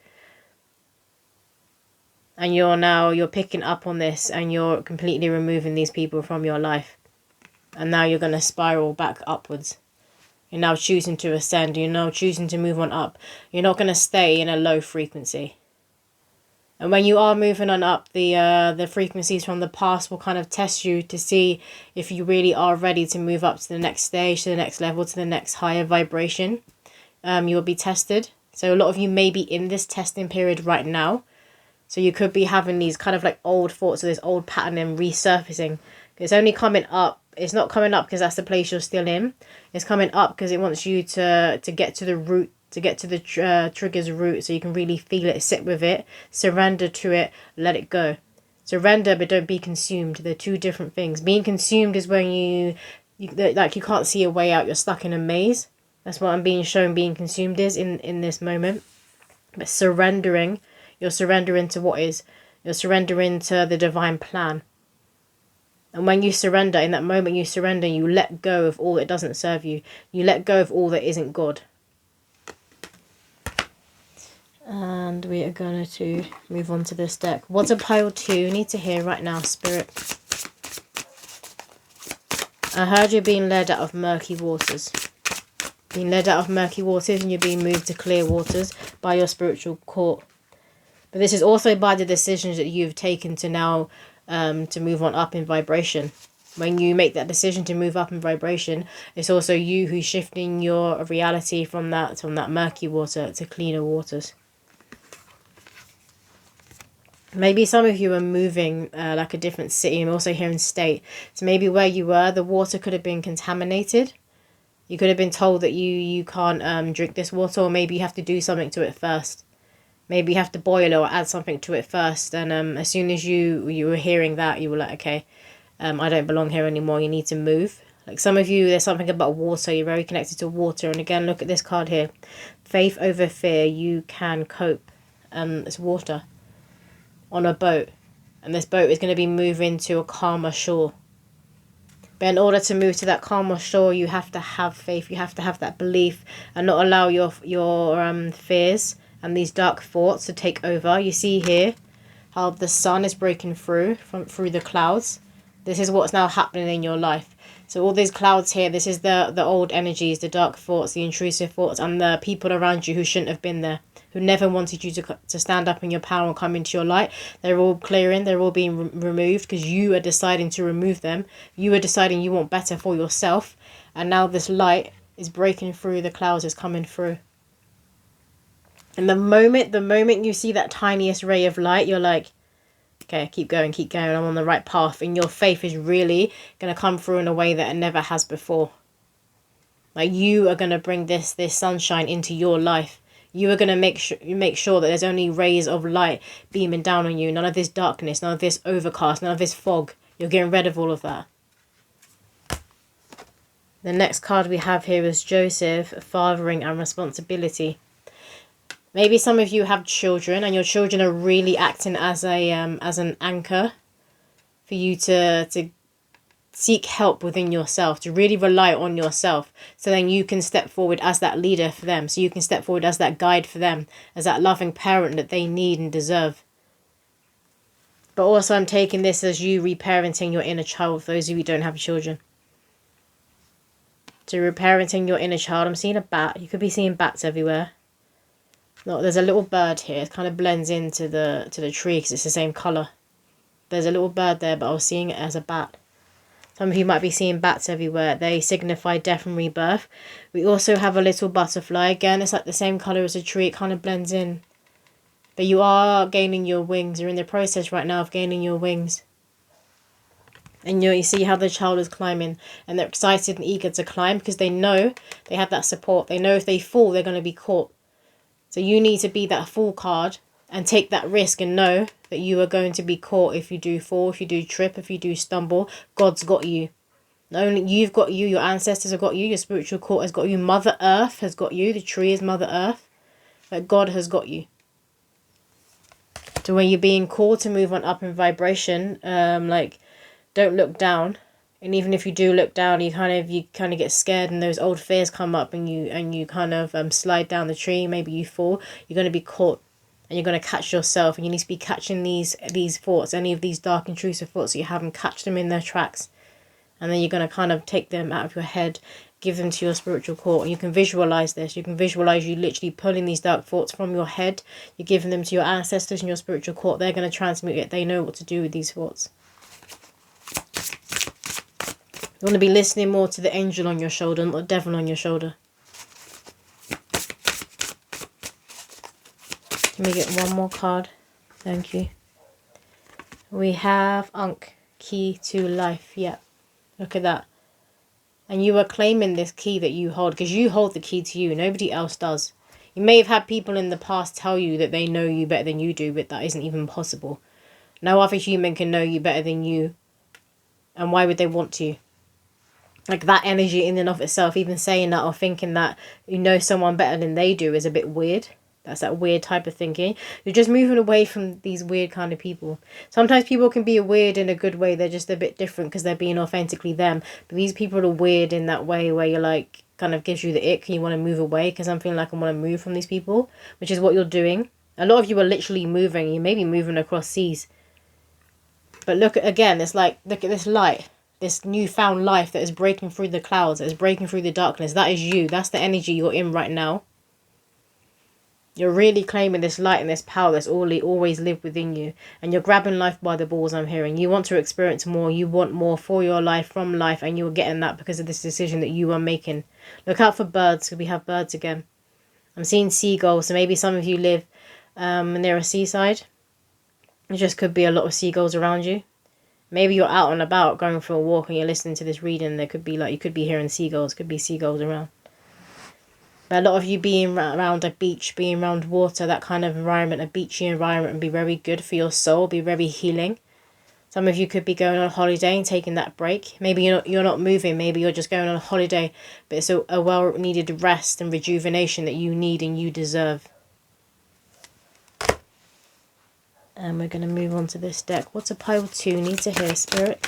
And you're picking up on this, and you're completely removing these people from your life. And now you're going to spiral back upwards. You're now choosing to ascend. You're now choosing to move on up. You're not going to stay in a low frequency. And when you are moving on up, the frequencies from the past will kind of test you to see if you really are ready to move up to the next stage, to the next level, to the next higher vibration. You'll be tested. So a lot of you may be in this testing period right now. So you could be having these kind of like old thoughts, or this old pattern and resurfacing. It's only coming up. It's not coming up because that's the place you're still in. It's coming up because it wants you to get to the root, to get to the trigger's root, so you can really feel it, sit with it, surrender to it, let it go. Surrender, but don't be consumed. They're two different things. Being consumed is when you can't see a way out. You're stuck in a maze. That's what I'm being shown being consumed is in this moment. But surrendering, you're surrendering to what is. You're surrendering to the divine plan. And when you surrender, in that moment you surrender, you let go of all that doesn't serve you. You let go of all that isn't God. And we are going to move on to this deck. What do pile 2 need to hear right now, Spirit? I heard you're being led out of murky waters. Being led out of murky waters, and you're being moved to clear waters by your spiritual court. But this is also by the decisions that you've taken to now to move on up in vibration. When you make that decision to move up in vibration, it's also you who's shifting your reality from that murky water to cleaner waters. Maybe some of you are moving like a different city, and also here in state. So maybe where you were, the water could have been contaminated. You could have been told that you can't drink this water, or maybe you have to do something to it first. Maybe you have to boil it or add something to it first. And as soon as you were hearing that, you were like, okay, I don't belong here anymore. You need to move. Like some of you, there's something about water. You're very connected to water. And again, look at this card here. Faith over fear. You can cope. It's water on a boat. And this boat is going to be moving to a calmer shore. But in order to move to that calmer shore, you have to have faith. You have to have that belief and not allow your fears and these dark thoughts to take over. You see here how the sun is breaking through the clouds. This is what's now happening in your life. So all these clouds here, this is the old energies, the dark thoughts, the intrusive thoughts, and the people around you who shouldn't have been there. who never wanted you to stand up in your power and come into your light. They're all clearing, they're all being removed because you are deciding to remove them. You are deciding you want better for yourself. And now this light is breaking through the clouds, is coming through. And the moment you see that tiniest ray of light, you're like, okay, keep going, I'm on the right path. And your faith is really going to come through in a way that it never has before. Like, you are going to bring this sunshine into your life. You are going to make sure that there's only rays of light beaming down on you. None of this darkness, none of this overcast, none of this fog. You're getting rid of all of that. The next card we have here is Joseph, fathering and responsibility. Maybe some of you have children and your children are really acting as an anchor for you to seek help within yourself, to really rely on yourself, so then you can step forward as that leader for them, so you can step forward as that guide for them, as that loving parent that they need and deserve. But also I'm taking this as you reparenting your inner child, for those of you who don't have children. So reparenting your inner child. I'm seeing a bat. You could be seeing bats everywhere. No, there's a little bird here. It kind of blends into the tree because it's the same colour. There's a little bird there, but I was seeing it as a bat. Some of you might be seeing bats everywhere. They signify death and rebirth. We also have a little butterfly. Again, it's like the same colour as a tree. It kind of blends in. But you are gaining your wings. You're in the process right now of gaining your wings. And you see how the child is climbing. And they're excited and eager to climb because they know they have that support. They know if they fall, they're going to be caught. So you need to be that full card and take that risk and know that you are going to be caught if you do fall, if you do trip, if you do stumble. God's got you. Not only you've got you, your ancestors have got you, your spiritual court has got you, Mother Earth has got you, the tree is Mother Earth, but God has got you. So when you're being called to move on up in vibration, like, don't look down. And even if you do look down, you kind of get scared and those old fears come up and you kind of slide down the tree. Maybe you fall. You're going to be caught and you're going to catch yourself. And you need to be catching these thoughts, any of these dark intrusive thoughts that you have, and catch them in their tracks. And then you're going to kind of take them out of your head, give them to your spiritual core. And you can visualize this. You can visualize you literally pulling these dark thoughts from your head. You're giving them to your ancestors and your spiritual core. They're going to transmute it. They know what to do with these thoughts. You want to be listening more to the angel on your shoulder, not the devil on your shoulder. Let me get one more card. Thank you. We have Ankh, key to life. Yeah, look at that. And you are claiming this key that you hold, because you hold the key to you. Nobody else does. You may have had people in the past tell you that they know you better than you do, but that isn't even possible. No other human can know you better than you. And why would they want to? Like, that energy in and of itself, even saying that or thinking that you know someone better than they do is a bit weird. That's that weird type of thinking. You're just moving away from these weird kind of people. Sometimes people can be weird in a good way. They're just a bit different because they're being authentically them. But these people are weird in that way where you're like, kind of gives you the ick and you want to move away, because I'm feeling like I want to move from these people, which is what you're doing. A lot of you are literally moving. You may be moving across seas. But look, again, it's like, look at this light. This newfound life that is breaking through the clouds, that is breaking through the darkness. That is you. That's the energy you're in right now. You're really claiming this light and this power that's always lived within you. And you're grabbing life by the balls, I'm hearing. You want to experience more. You want more for your life, from life. And you're getting that because of this decision that you are making. Look out for birds, because we have birds again. I'm seeing seagulls. So maybe some of you live near a seaside. It just could be a lot of seagulls around you. Maybe you're out and about going for a walk and you're listening to this reading. There could be like, you could be hearing seagulls. Could be seagulls around. But a lot of you being around a beach, being around water, that kind of environment, a beachy environment, would be very good for your soul, be very healing. Some of you could be going on holiday and taking that break. Maybe you're not moving. Maybe you're just going on a holiday. But it's a well-needed rest and rejuvenation that you need and you deserve. And we're going to move on to this deck. What's a pile 2 need to hear, Spirit?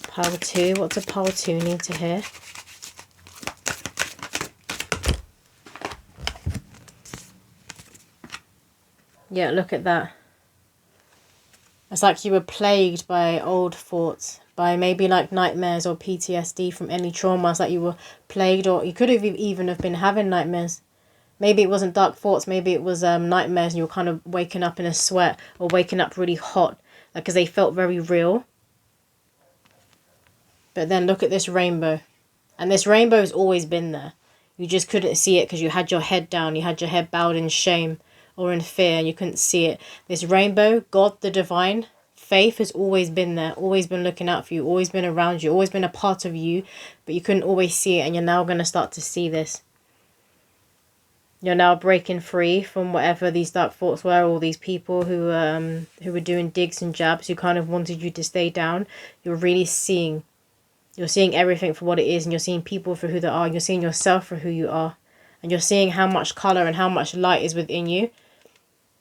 Pile 2. What's a pile 2 need to hear? Yeah, look at that. It's like you were plagued by old thoughts, by maybe like nightmares or PTSD from any trauma. It's like you were plagued, or you could have even have been having nightmares. Maybe it wasn't dark thoughts, maybe it was nightmares, and you were kind of waking up in a sweat or waking up really hot, because they felt very real. But then look at this rainbow. And this rainbow has always been there. You just couldn't see it because you had your head down. You had your head bowed in shame or in fear, and you couldn't see it. This rainbow, God, the divine, faith has always been there, always been looking out for you, always been around you, always been a part of you, but you couldn't always see it, and you're now going to start to see this. You're now breaking free from whatever these dark thoughts were, all these people who were doing digs and jabs, who kind of wanted you to stay down. You're really seeing. You're seeing everything for what it is, and you're seeing people for who they are. You're seeing yourself for who you are. And you're seeing how much colour and how much light is within you.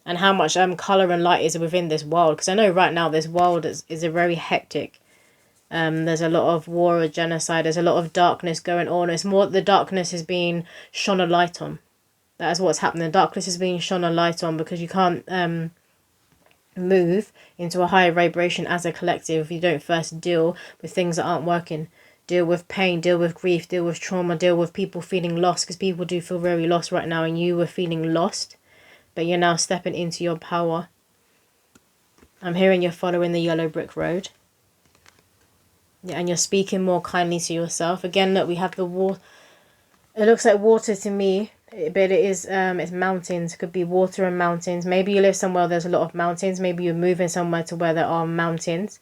And how much colour and light is within this world. Because I know right now this world is a very hectic. There's a lot of war or genocide. There's a lot of darkness going on. It's more the darkness is being shone a light on. That is what's happening. The darkness is being shone a light on because you can't move into a higher vibration as a collective if you don't first deal with things that aren't working. Deal with pain, deal with grief, deal with trauma, deal with people feeling lost, because people do feel very lost right now, and you were feeling lost, but you're now stepping into your power. I'm hearing you're following the yellow brick road. Yeah, and you're speaking more kindly to yourself. Again, look, we have the water. It looks like water to me, but it is it's mountains. It could be water and mountains. Maybe you live somewhere where there's a lot of mountains. Maybe you're moving somewhere to where there are mountains.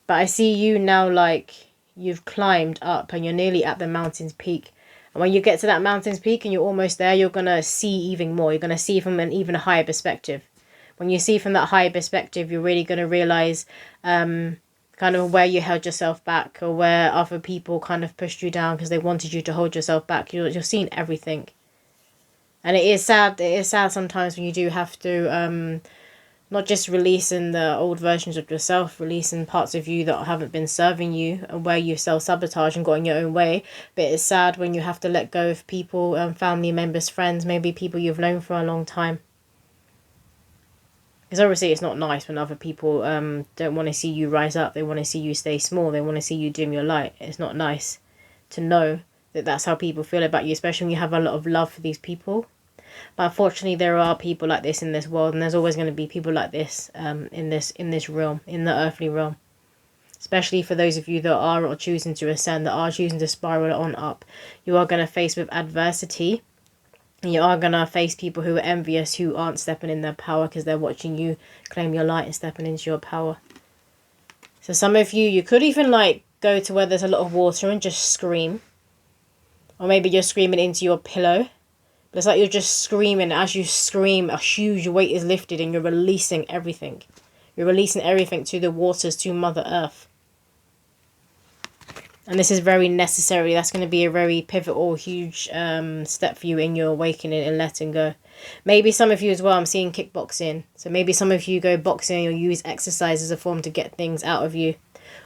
But I see you now like you've climbed up and you're nearly at the mountain's peak. And when you get to that mountain's peak and you're almost there, you're going to see even more. You're going to see from an even higher perspective. When you see from that higher perspective, you're really going to realize kind of where you held yourself back, or where other people kind of pushed you down because they wanted you to hold yourself back. You're seeing everything. And it is sad. It is sad sometimes when you do have to not just releasing the old versions of yourself, releasing parts of you that haven't been serving you and where you self-sabotage and got in your own way. But it's sad when you have to let go of people, family members, friends, maybe people you've known for a long time. Because obviously it's not nice when other people don't want to see you rise up. They want to see you stay small. They want to see you dim your light. It's not nice to know that that's how people feel about you, especially when you have a lot of love for these people. But unfortunately, there are people like this in this world, and there's always going to be people like this in this realm, in the earthly realm. Especially for those of you that are or choosing to ascend, that are choosing to spiral on up. You are going to face with adversity. You are going to face people who are envious, who aren't stepping in their power because they're watching you claim your light and stepping into your power. So some of you could even like go to where there's a lot of water and just scream. Or maybe you're screaming into your pillow. But it's like you're just screaming. As you scream, a huge weight is lifted and you're releasing everything. You're releasing everything to the waters, to Mother Earth. And this is very necessary. That's going to be a very pivotal, huge step for you in your awakening and letting go. Maybe some of you as well, I'm seeing kickboxing. So maybe some of you go boxing or use exercise as a form to get things out of you.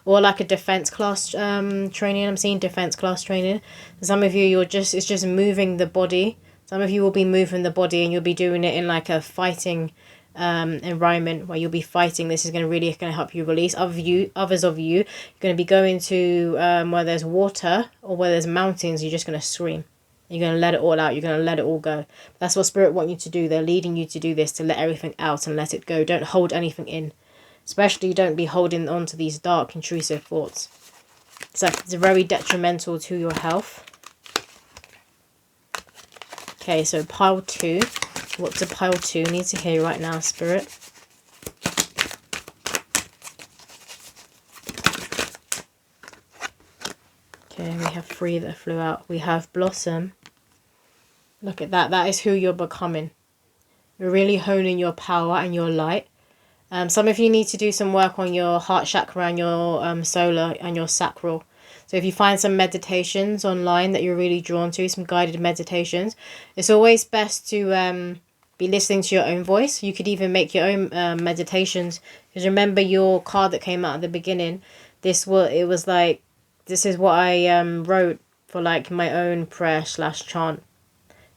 Or like a defense class training. I'm seeing defense class training. Some of you, it's just moving the body. Some of you will be moving the body and you'll be doing it in like a fighting environment where you'll be fighting. This is going to help you release. Others of you, you're going to be going to where there's water or where there's mountains. You're just going to scream. You're going to let it all out. You're going to let it all go. That's what Spirit want you to do. They're leading you to do this, to let everything out and let it go. Don't hold anything in. Especially don't be holding on to these dark, intrusive thoughts. It's very detrimental to your health. Okay, so pile 2. What does pile 2 need to hear right now, Spirit? Okay, we have 3 that flew out. We have Blossom. Look at that. That is who you're becoming. You're really honing your power and your light. Some of you need to do some work on your heart chakra and your solar and your sacral. So if you find some meditations online that you're really drawn to, some guided meditations, it's always best to be listening to your own voice. You could even make your own meditations. Because remember your card that came out at the beginning, this is what I wrote for like my own prayer / chant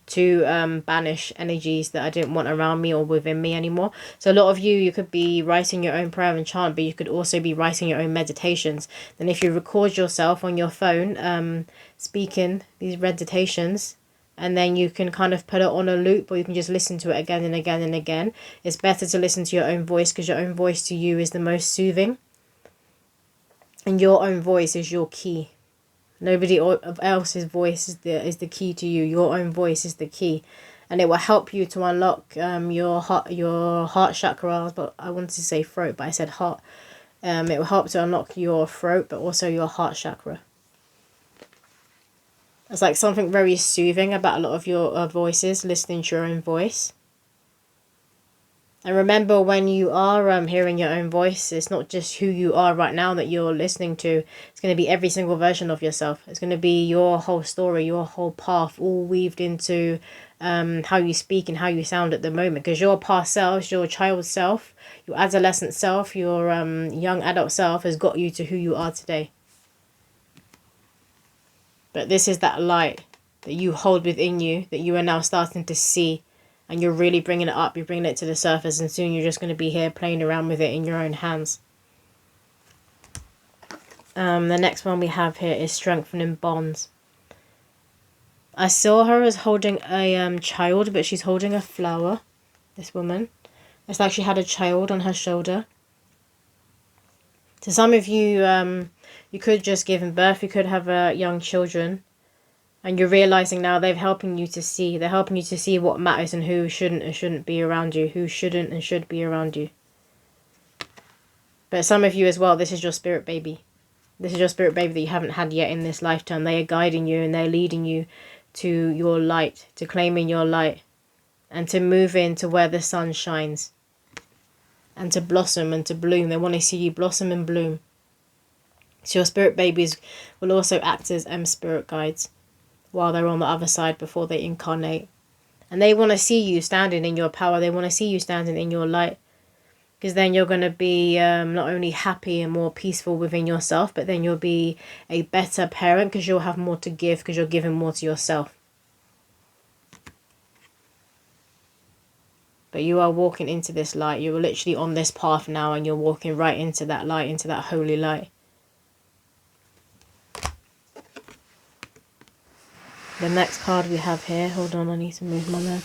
to banish energies that I didn't want around me or within me anymore. So a lot of you could be writing your own prayer and chant, but you could also be writing your own meditations. Then if you record yourself on your phone speaking these meditations, and then you can kind of put it on a loop, or you can just listen to it again and again and again. It's better to listen to your own voice, because your own voice to you is the most soothing. And your own voice is your key. Nobody else's voice is the key to you. Your own voice is the key. And it will help you to unlock your heart chakra. But I wanted to say throat, but I said heart. It will help to unlock your throat, but also your heart chakra. It's like something very soothing about a lot of your voices, listening to your own voice. And remember, when you are hearing your own voice, it's not just who you are right now that you're listening to. It's going to be every single version of yourself. It's going to be your whole story, your whole path, all weaved into how you speak and how you sound at the moment. Because your past selves, your child self, your adolescent self, your young adult self has got you to who you are today. But this is that light that you hold within you, that you are now starting to see. And you're really bringing it up, you're bringing it to the surface, and soon you're just going to be here playing around with it in your own hands. The next one we have here is strengthening bonds. I saw her as holding a child, but she's holding a flower, this woman. It's like she had a child on her shoulder. To some of you, you could just give birth, you could have young children. And you're realizing now they're helping you to see. They're helping you to see what matters and who shouldn't and shouldn't be around you. Who shouldn't and should be around you. But some of you as well, this is your spirit baby. This is your spirit baby that you haven't had yet in this lifetime. They are guiding you and they're leading you to your light. To claiming your light. And to move into where the sun shines. And to blossom and to bloom. They want to see you blossom and bloom. So your spirit babies will also act as spirit guides while they're on the other side before they incarnate. And they want to see you standing in your power. They want to see you standing in your light. Because then you're going to be not only happy and more peaceful within yourself, but then you'll be a better parent because you'll have more to give, because you're giving more to yourself. But you are walking into this light. You're literally on this path now, and you're walking right into that light, into that holy light. The next card we have here, hold on, I need to move my leg.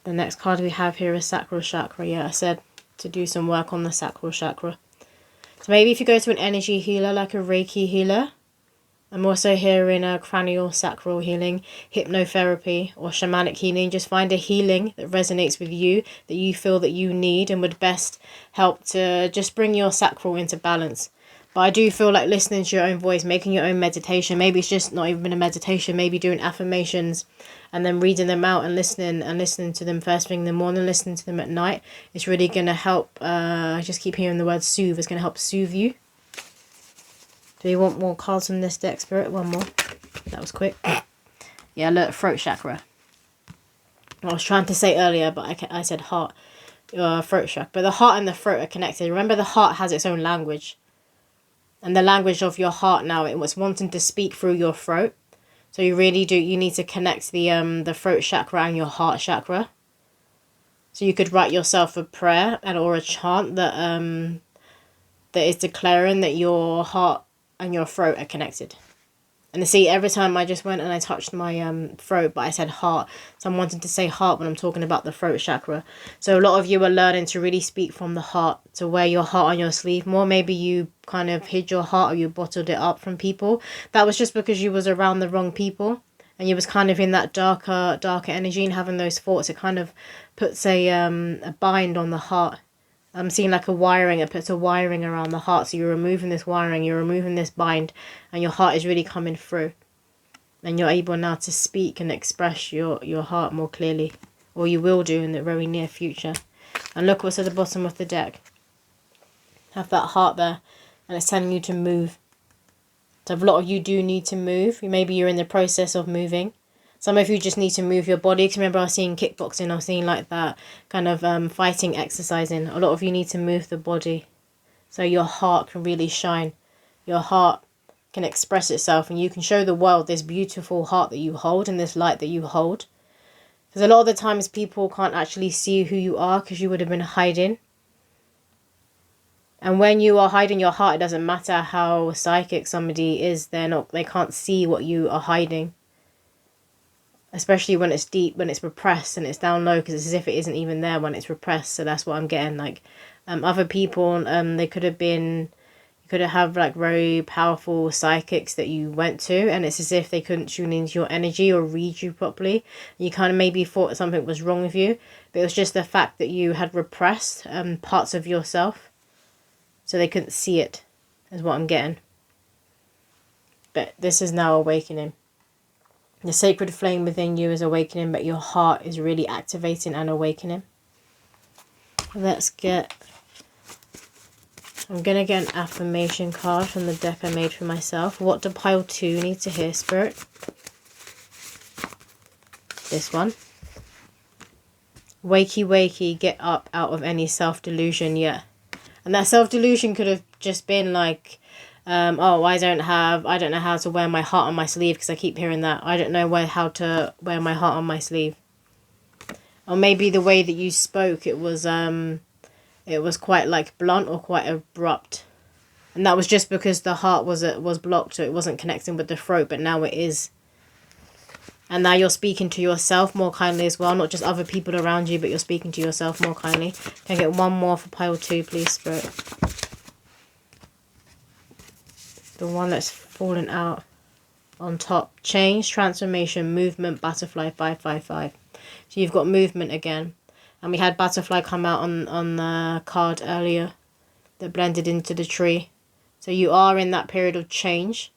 The next card we have here is sacral chakra. Yeah, I said to do some work on the sacral chakra. So maybe if you go to an energy healer, like a Reiki healer. I'm also hearing a cranial sacral healing, hypnotherapy, or shamanic healing. Just find a healing that resonates with you, that you feel that you need and would best help to just bring your sacral into balance. But I do feel like listening to your own voice, making your own meditation. Maybe it's just not even a meditation. Maybe doing affirmations and then reading them out and listening to them first thing in the morning, listening to them at night. It's really going to help. I just keep hearing the word soothe. It's going to help soothe you. Do you want more cards from this deck, Spirit? One more. That was quick. Yeah, look, throat chakra. I was trying to say earlier, but I said heart. Throat chakra. But the heart and the throat are connected. Remember, the heart has its own language. And the language of your heart now, it was wanting to speak through your throat. So you really do, you need to connect the throat chakra and your heart chakra. So you could write yourself a prayer or a chant that that is declaring that your heart and your throat are connected. And see, every time I just went and I touched my throat, but I said heart. So I'm wanting to say heart when I'm talking about the throat chakra. So a lot of you are learning to really speak from the heart, to wear your heart on your sleeve more. Maybe you kind of hid your heart or you bottled it up from people. That was just because you was around the wrong people. And you was kind of in that darker energy and having those thoughts. It kind of puts a bind on the heart. I'm seeing like a wiring, it puts a wiring around the heart. So you're removing this wiring, you're removing this bind, and your heart is really coming through. And you're able now to speak and express your heart more clearly. Or you will do in the very near future. And look what's at the bottom of the deck. Have that heart there, and it's telling you to move. So a lot of you do need to move. Maybe you're in the process of moving. Some of you just need to move your body. Because remember, I was seeing kickboxing. I was seeing like that kind of fighting, exercising. A lot of you need to move the body. So your heart can really shine. Your heart can express itself. And you can show the world this beautiful heart that you hold and this light that you hold. Because a lot of the times people can't actually see who you are because you would have been hiding. And when you are hiding your heart, it doesn't matter how psychic somebody is. They can't see what you are hiding. especially when it's deep, when it's repressed and it's down low, because it's as if it isn't even there when it's repressed. So that's what I'm getting. Like, other people, they could have been, you could have like very powerful psychics that you went to, and it's as if they couldn't tune into your energy or read you properly. You kind of maybe thought something was wrong with you, but it was just the fact that you had repressed parts of yourself, so they couldn't see it, is what I'm getting. But this is now awakening. The sacred flame within you is awakening, but your heart is really activating and awakening. Let's get... I'm going to get an affirmation card from the deck I made for myself. What do pile 2 need to hear, Spirit? This one. Wakey, wakey, get up out of any self-delusion, yeah. And that self-delusion could have just been like... oh, I don't know how to wear my heart on my sleeve, because I keep hearing that. I don't know how to wear my heart on my sleeve. Or maybe the way that you spoke, it was quite like blunt or quite abrupt. And that was just because the heart was blocked, so it wasn't connecting with the throat, but now it is. And now you're speaking to yourself more kindly as well, not just other people around you, but you're speaking to yourself more kindly. Can I get one more for pile 2, please, Spirit? The one that's fallen out on top. Change, transformation, movement, butterfly, 555. So you've got movement again. And we had butterfly come out on the card earlier that blended into the tree. So you are in that period of change.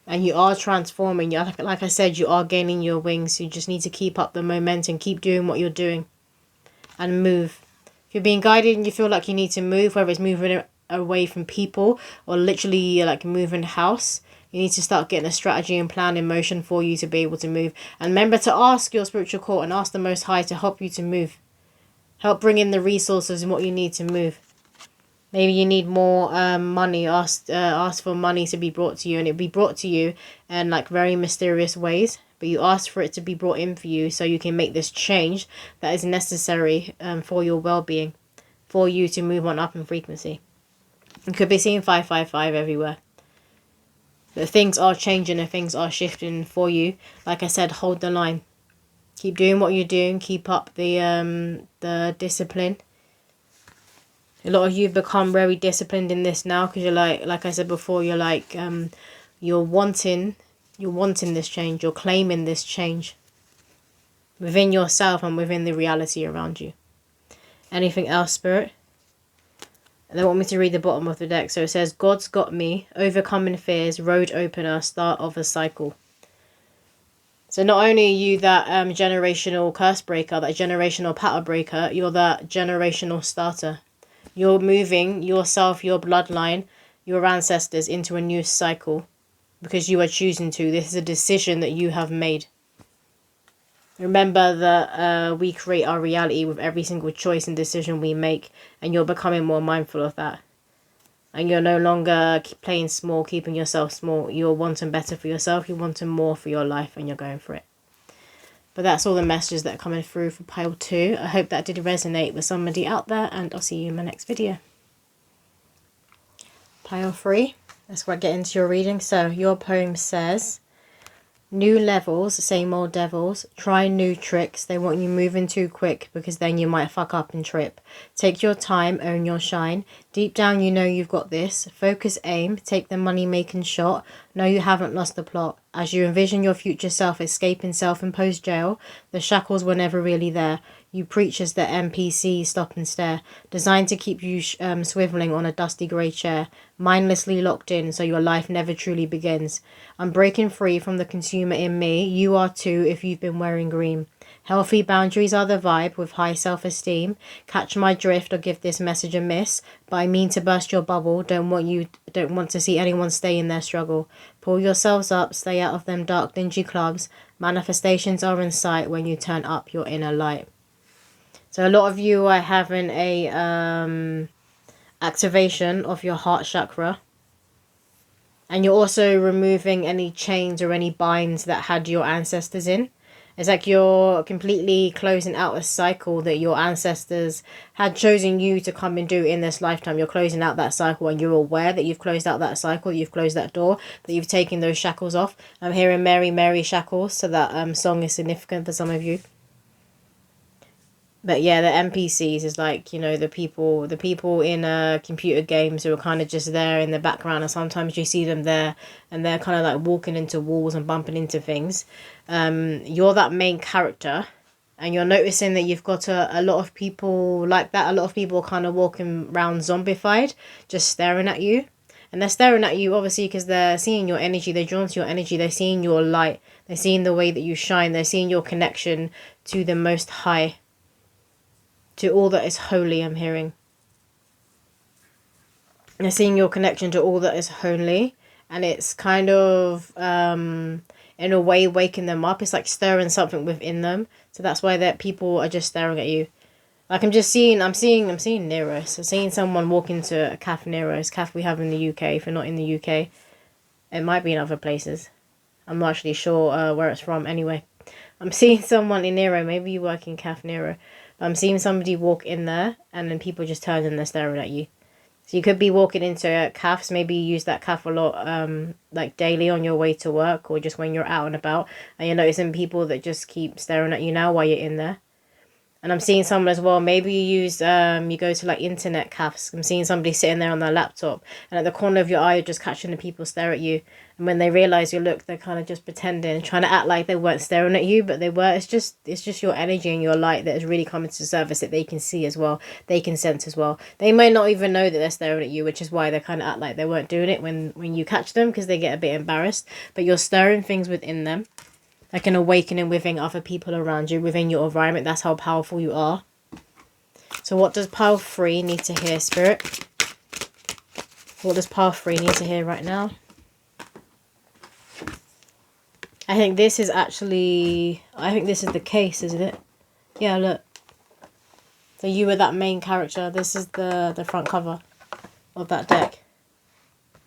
And you are transforming. Like I said, you are gaining your wings. You just need to keep up the momentum. Keep doing what you're doing. And move. If you're being guided and you feel like you need to move, whether it's moving away from people or literally like moving house, you need to start getting a strategy and plan in motion for you to be able to move. And remember to ask your spiritual court and ask the Most High to help you to move. Help bring in the resources and what you need to move. Maybe you need more money. Ask for money to be brought to you, and it'll be brought to you in like very mysterious ways. But you ask for it to be brought in for you so you can make this change that is necessary for your well-being, for you to move on up in frequency. You could be seeing 555 everywhere. But things are changing and things are shifting for you. Like I said, hold the line. Keep doing what you're doing. Keep up the discipline. A lot of you have become very disciplined in this now, because you're like I said before, you're like you're wanting this change. You're claiming this change within yourself and within the reality around you. Anything else, Spirit? And they want me to read the bottom of the deck. So it says, God's got me, overcoming fears, road opener, start of a cycle. So not only are you that generational curse breaker, that generational pattern breaker, you're that generational starter. You're moving yourself, your bloodline, your ancestors into a new cycle because you are choosing to. This is a decision that you have made. Remember that we create our reality with every single choice and decision we make, and you're becoming more mindful of that. And you're no longer playing small, keeping yourself small. You're wanting better for yourself, you're wanting more for your life, and you're going for it. But that's all the messages that are coming through for pile 2. I hope that did resonate with somebody out there, and I'll see you in my next video. Pile 3, let's get into your reading. So your poem says, new levels, same old devils. Try new tricks. They want you moving too quick because then you might fuck up and trip. Take your time, own your shine. Deep down you know you've got this. Focus, aim, take the money-making shot. No, you haven't lost the plot. As you envision your future self escaping self-imposed jail, the shackles were never really there. You preach as the NPC, stop and stare. Designed to keep you swiveling on a dusty grey chair. Mindlessly locked in so your life never truly begins. I'm breaking free from the consumer in me. You are too if you've been wearing green. Healthy boundaries are the vibe with high self-esteem. Catch my drift or give this message a miss. But I mean to burst your bubble. Don't want to see anyone stay in their struggle. Pull yourselves up, stay out of them dark dingy clubs. Manifestations are in sight when you turn up your inner light. So a lot of you are having a activation of your heart chakra. And you're also removing any chains or any binds that had your ancestors in. It's like you're completely closing out a cycle that your ancestors had chosen you to come and do in this lifetime. You're closing out that cycle, and you're aware that you've closed out that cycle, you've closed that door, that you've taken those shackles off. I'm hearing Mary, Mary shackles, so that song is significant for some of you. But yeah, the NPCs is like, you know, the people in computer games who are kind of just there in the background, and sometimes you see them there and they're kind of like walking into walls and bumping into things. You're that main character, and you're noticing that you've got a lot of people like that. A lot of people kind of walking around zombified, just staring at you. And they're staring at you obviously because they're seeing your energy, they're drawn to your energy, they're seeing your light, they're seeing the way that you shine, they're seeing your connection to the Most High, to all that is holy. I'm hearing. They're seeing your connection to all that is holy, and it's kind of in a way waking them up. It's like stirring something within them. So that's why that people are just staring at you. Like I'm seeing Neros. I'm seeing someone walk into a Cafe Neros. Cafe we have in the UK. If you're not in the UK, it might be in other places. I'm not actually sure where it's from anyway. I'm seeing someone in Nero. Maybe you work in Cafe Nero. I'm seeing somebody walk in there, and then people just turn and they're staring at you. So you could be walking into cafes. Maybe you use that cafe a lot, like daily on your way to work, or just when you're out and about, and you're noticing people that just keep staring at you now while you're in there. And I'm seeing someone as well. Maybe you use you go to like internet cafes. I'm seeing somebody sitting there on their laptop, and at the corner of your eye, you're just catching the people stare at you. And when they realize you look, they're kind of just pretending, trying to act like they weren't staring at you, but they were. It's just your energy and your light that is really coming to the surface that they can see as well. They can sense as well. They may not even know that they're staring at you, which is why they kind of act like they weren't doing it when you catch them, because they get a bit embarrassed. But you're stirring things within them, like an awakening within other people around you, within your environment. That's how powerful you are. So what does pile 3 need to hear, Spirit? What does pile 3 need to hear right now? I think this is the case, isn't it? Yeah, look. So you were that main character. This is the front cover of that deck.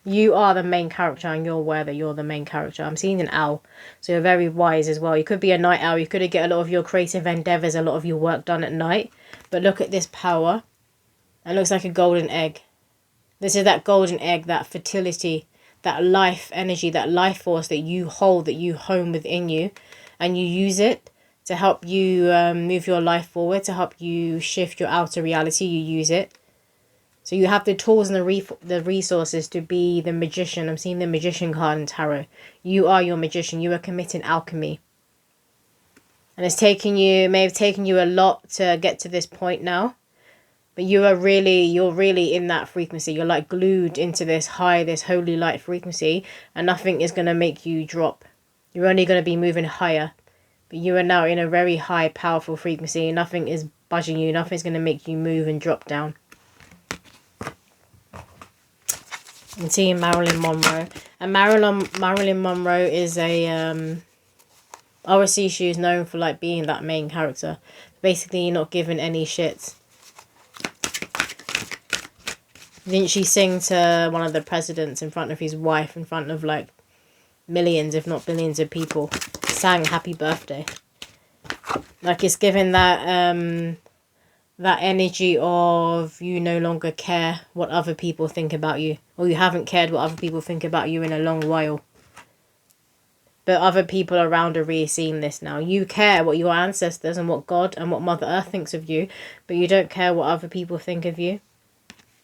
You are the main character, and you're aware that you're the main character. I'm seeing an owl. So you're very wise as well. You could be a night owl. You could get a lot of your creative endeavours, a lot of your work done at night. But look at this power. It looks like a golden egg. This is that golden egg, that fertility, that life energy, that life force that you hold, that you hone within you. And you use it to help you move your life forward, to help you shift your outer reality. You use it. So you have the tools and the resources to be the magician. I'm seeing the magician card in tarot. You are your magician. You are committing alchemy. And may have taken you a lot to get to this point now. But you're really in that frequency. You're like glued into this high, this holy light frequency. And nothing is going to make you drop. You're only going to be moving higher. But you are now in a very high, powerful frequency. Nothing is budging you. Nothing's going to make you move and drop down. I'm seeing Marilyn Monroe. And Marilyn Monroe is a obviously she is known for like being that main character. Basically, you're not giving any shits. Didn't she sing to one of the presidents in front of his wife, in front of like millions, if not billions of people? Sang happy birthday. Like it's giving that that energy of you no longer care what other people think about you, or you haven't cared what other people think about you in a long while. But other people around are really seeing this now. You care what your ancestors and what God and what Mother Earth thinks of you, but you don't care what other people think of you.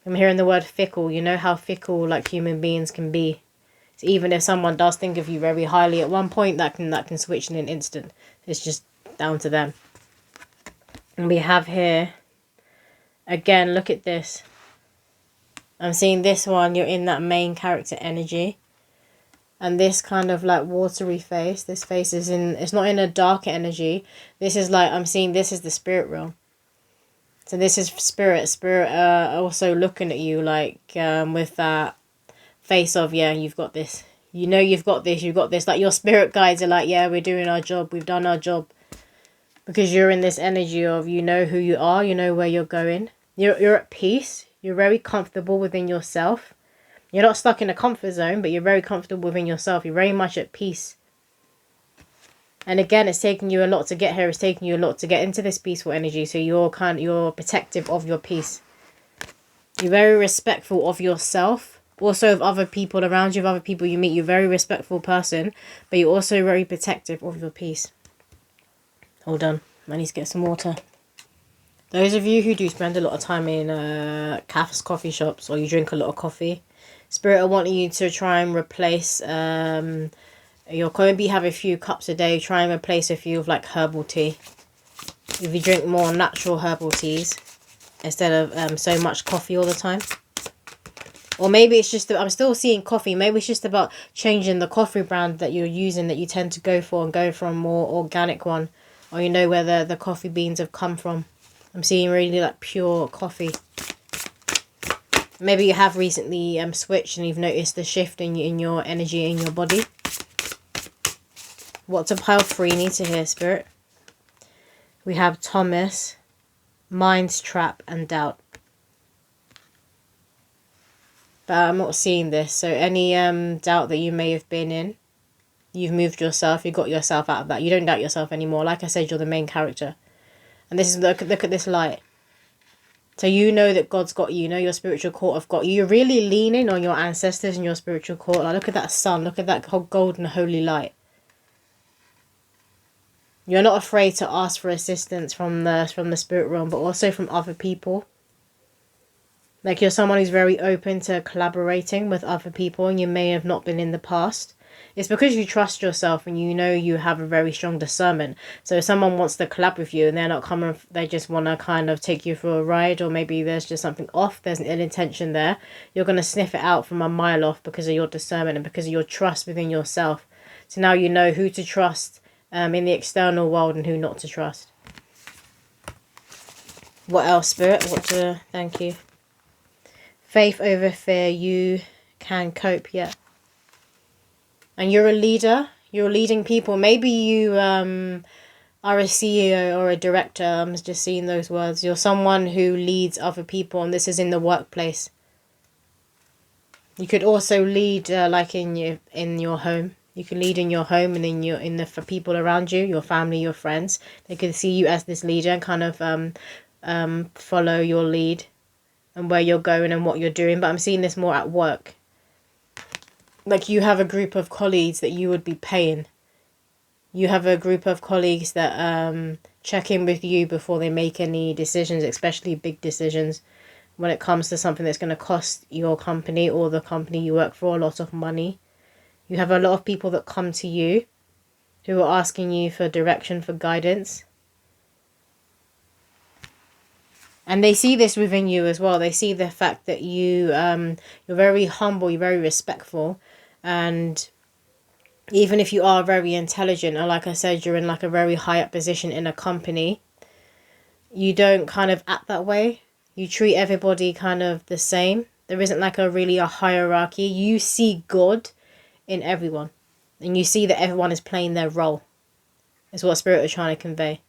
I'm hearing the word fickle. You know how fickle like human beings can be. So even if someone does think of you very highly at one point, that can switch in an instant. It's just down to them. And we have here, again, look at this. I'm seeing this one, you're in that main character energy. And this kind of like watery face, this face is it's not in a dark energy. This is like, I'm seeing this is the spirit realm. So this is spirit also looking at you like with that face of, yeah, you've got this. You know you've got this. Like your spirit guides are like, yeah, we're doing our job. We've done our job. Because you're in this energy of, you know who you are. You know where you're going. You're at peace. You're very comfortable within yourself. You're not stuck in a comfort zone, but you're very comfortable within yourself. You're very much at peace. And again, it's taking you a lot to get here. It's taking you a lot to get into this peaceful energy. So you're protective of your peace. You're very respectful of yourself. Also of other people around you, of other people you meet. You're a very respectful person. But you're also very protective of your peace. Hold on. I need to get some water. Those of you who do spend a lot of time in cafes, coffee shops, or you drink a lot of coffee, Spirit, I want you to try and replace... you'll maybe have a few cups a day. Try and replace a few of like herbal tea. If you drink more natural herbal teas instead of so much coffee all the time. Or maybe it's just, I'm still seeing coffee. Maybe it's just about changing the coffee brand that you're using, that you tend to go for, and go for a more organic one. Or you know where the coffee beans have come from. I'm seeing really like pure coffee. Maybe you have recently switched and you've noticed the shift in your energy, in your body. What do pile 3 need to hear, Spirit? We have Thomas, Mind's Trap, and Doubt. But I'm not seeing this. So any doubt that you may have been in, you've moved yourself, you got yourself out of that. You don't doubt yourself anymore. Like I said, you're the main character. And this is, look at this light. So you know that God's got you. You know your spiritual court have got you. You're really leaning on your ancestors and your spiritual court. Like, look at that sun. Look at that whole golden holy light. You're not afraid to ask for assistance from the spirit realm, but also from other people. Like, you're someone who's very open to collaborating with other people, and you may have not been in the past. It's because you trust yourself and you know you have a very strong discernment. So if someone wants to collab with you and they're not coming, they just want to kind of take you for a ride, or maybe there's just something off, there's an intention there, you're going to sniff it out from a mile off because of your discernment and because of your trust within yourself. So now you know who to trust in the external world and who not to trust. What else, Spirit? Thank you. Faith over fear. You can cope, yeah. And you're a leader. You're leading people. Maybe you are a CEO or a director. I'm just seeing those words. You're someone who leads other people, and this is in the workplace. You could also lead like in your home. You can lead in your home and for people around you, your family, your friends. They could see you as this leader and kind of follow your lead and where you're going and what you're doing. But I'm seeing this more at work. Like, you have a group of colleagues that you would be paying. You have a group of colleagues that check in with you before they make any decisions, especially big decisions. When it comes to something that's going to cost your company or the company you work for a lot of money. You have a lot of people that come to you who are asking you for direction, for guidance. And they see this within you as well. They see the fact that you're very humble, you're very respectful. And even if you are very intelligent, or like I said, you're in like a very high up position in a company, you don't kind of act that way. You treat everybody kind of the same. There isn't like a hierarchy. You see God in everyone. And you see that everyone is playing their role. Is what Spirit is trying to convey.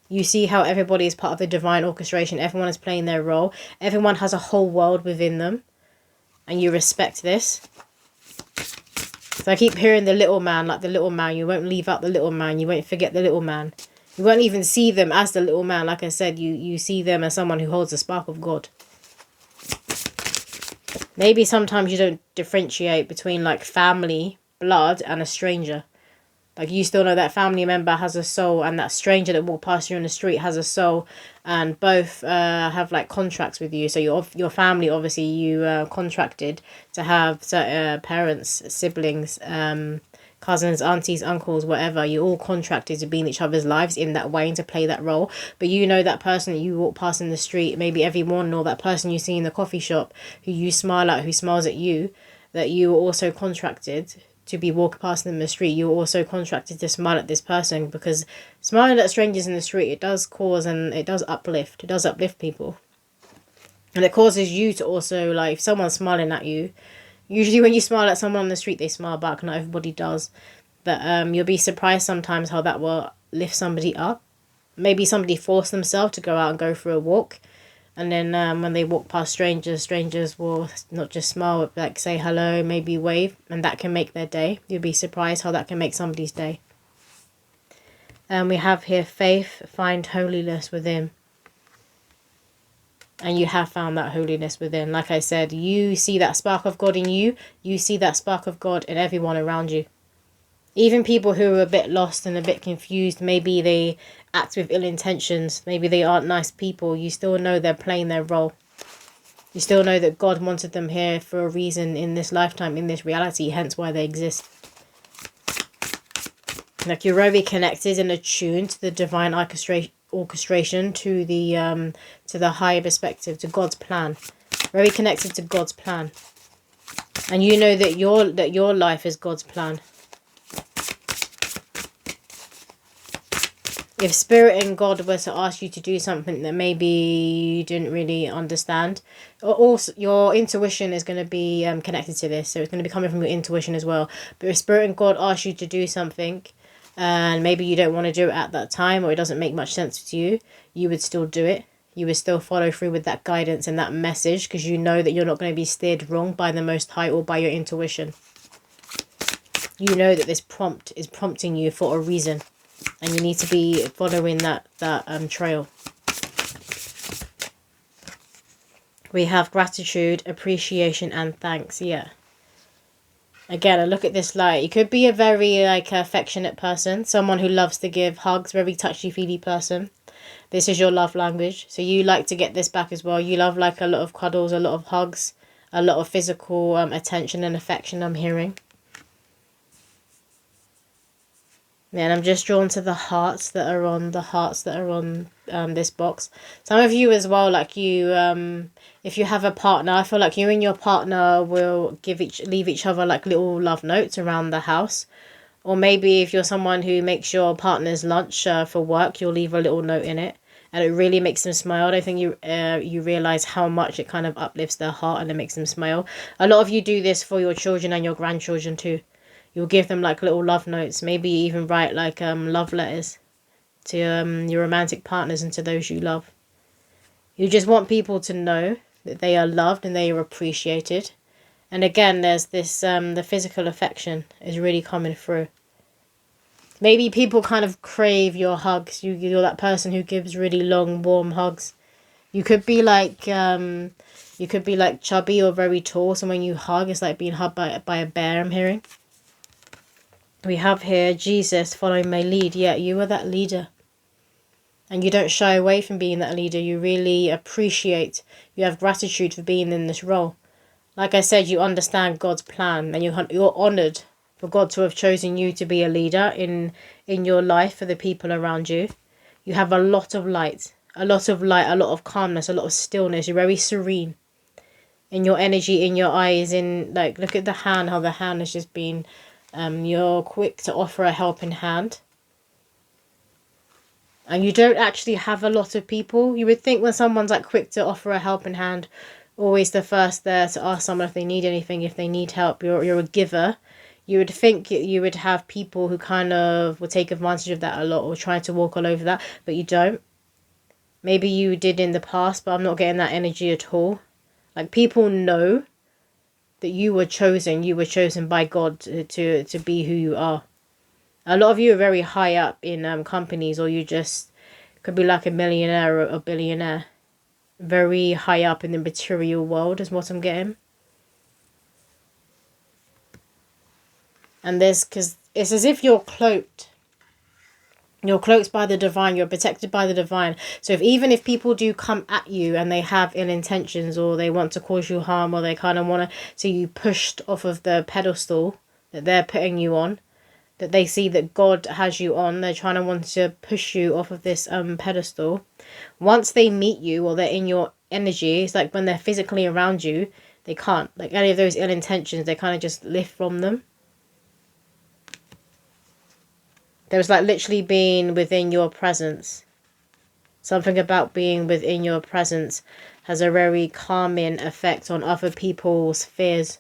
You see how everybody is part of the divine orchestration. Everyone is playing their role. Everyone has a whole world within them. And you respect this. So I keep hearing the little man, like the little man. You won't leave out the little man. You won't forget the little man. You won't even see them as the little man. Like I said, you see them as someone who holds the spark of God. Maybe sometimes you don't differentiate between like family, blood, and a stranger. Like, you still know that family member has a soul, and that stranger that walked past you on the street has a soul, and both have like contracts with you. So your family, obviously, you contracted to have parents, siblings, cousins, aunties, uncles, whatever. You all contracted to be in each other's lives in that way and to play that role. But you know that person that you walk past in the street, maybe every morning, or that person you see in the coffee shop who you smile at, who smiles at you, that you were also contracted to be walking past them in the street. You're also contracted to smile at this person, because smiling at strangers in the street, it does cause and it does uplift. It does uplift people. And it causes you to also, like, if someone's smiling at you, usually when you smile at someone on the street, they smile back. Not everybody does. But you'll be surprised sometimes how that will lift somebody up. Maybe somebody forced themselves to go out and go for a walk. And then when they walk past strangers will not just smile, but like say hello, maybe wave. And that can make their day. You'll be surprised how that can make somebody's day. And we have here faith, find holiness within. And you have found that holiness within. Like I said, you see that spark of God in you. You see that spark of God in everyone around you. Even people who are a bit lost and a bit confused, maybe they act with ill intentions, maybe they aren't nice people, you still know they're playing their role. You still know that God wanted them here for a reason in this lifetime, in this reality, hence why they exist. Like, you're very connected and attuned to the divine orchestration, to the higher perspective, to God's plan. Very connected to God's plan. And you know that your life is God's plan. If Spirit and God were to ask you to do something that maybe you didn't really understand, also your intuition is going to be connected to this, so it's going to be coming from your intuition as well. But if Spirit and God ask you to do something, and maybe you don't want to do it at that time, or it doesn't make much sense to you, you would still do it. You would still follow through with that guidance and that message, because you know that you're not going to be steered wrong by the Most High or by your intuition. You know that this prompt is prompting you for a reason. And you need to be following that trail. We have gratitude, appreciation, and thanks. Yeah. Again, I look at this light. You could be a very affectionate person, someone who loves to give hugs, very touchy-feely person. This is your love language, so you like to get this back as well. You love like a lot of cuddles, a lot of hugs, a lot of physical attention and affection. I'm hearing. And I'm just drawn to the hearts that are on this box. Some of you as well, like you, if you have a partner, I feel like you and your partner will leave each other like little love notes around the house. Or maybe if you're someone who makes your partner's lunch for work, you'll leave a little note in it, and it really makes them smile. I don't think you realize how much it kind of uplifts their heart and it makes them smile. A lot of you do this for your children and your grandchildren too. You'll give them like little love notes. Maybe even write like love letters to your romantic partners and to those you love. You just want people to know that they are loved and they are appreciated. And again, there's this the physical affection is really coming through. Maybe people kind of crave your hugs. You're that person who gives really long, warm hugs. You could be like chubby or very tall. So when you hug, it's like being hugged by a bear. I'm hearing. We have here, Jesus, follow my lead. Yeah, you are that leader. And you don't shy away from being that leader. You really appreciate, you have gratitude for being in this role. Like I said, you understand God's plan, and you're honoured for God to have chosen you to be a leader in your life for the people around you. You have a lot of light, a lot of calmness, a lot of stillness. You're very serene in your energy, in your eyes, look at the hand, how the hand has just been... you're quick to offer a helping hand. And you don't actually have a lot of people. You would think when someone's like quick to offer a helping hand, always the first there to ask someone if they need anything, if they need help, you're a giver. You would think you would have people who kind of will take advantage of that a lot or try to walk all over that, but you don't. Maybe you did in the past, but I'm not getting that energy at all. Like, people know that you were chosen by God to be who you are. A lot of you are very high up in companies, or you just could be like a millionaire or a billionaire. Very high up in the material world is what I'm getting. And because it's as if you're cloaked. You're cloaked by the divine. You're protected by the divine. So even if people do come at you and they have ill intentions, or they want to cause you harm, or they kind of want to see you pushed off of the pedestal that they're putting you on, that they see that God has you on, they're trying to want to push you off of this pedestal. Once they meet you, or they're in your energy, it's like when they're physically around you, they can't. Like, any of those ill intentions, they kind of just lift from them. There was like literally being within your presence. Something about being within your presence has a very calming effect on other people's fears,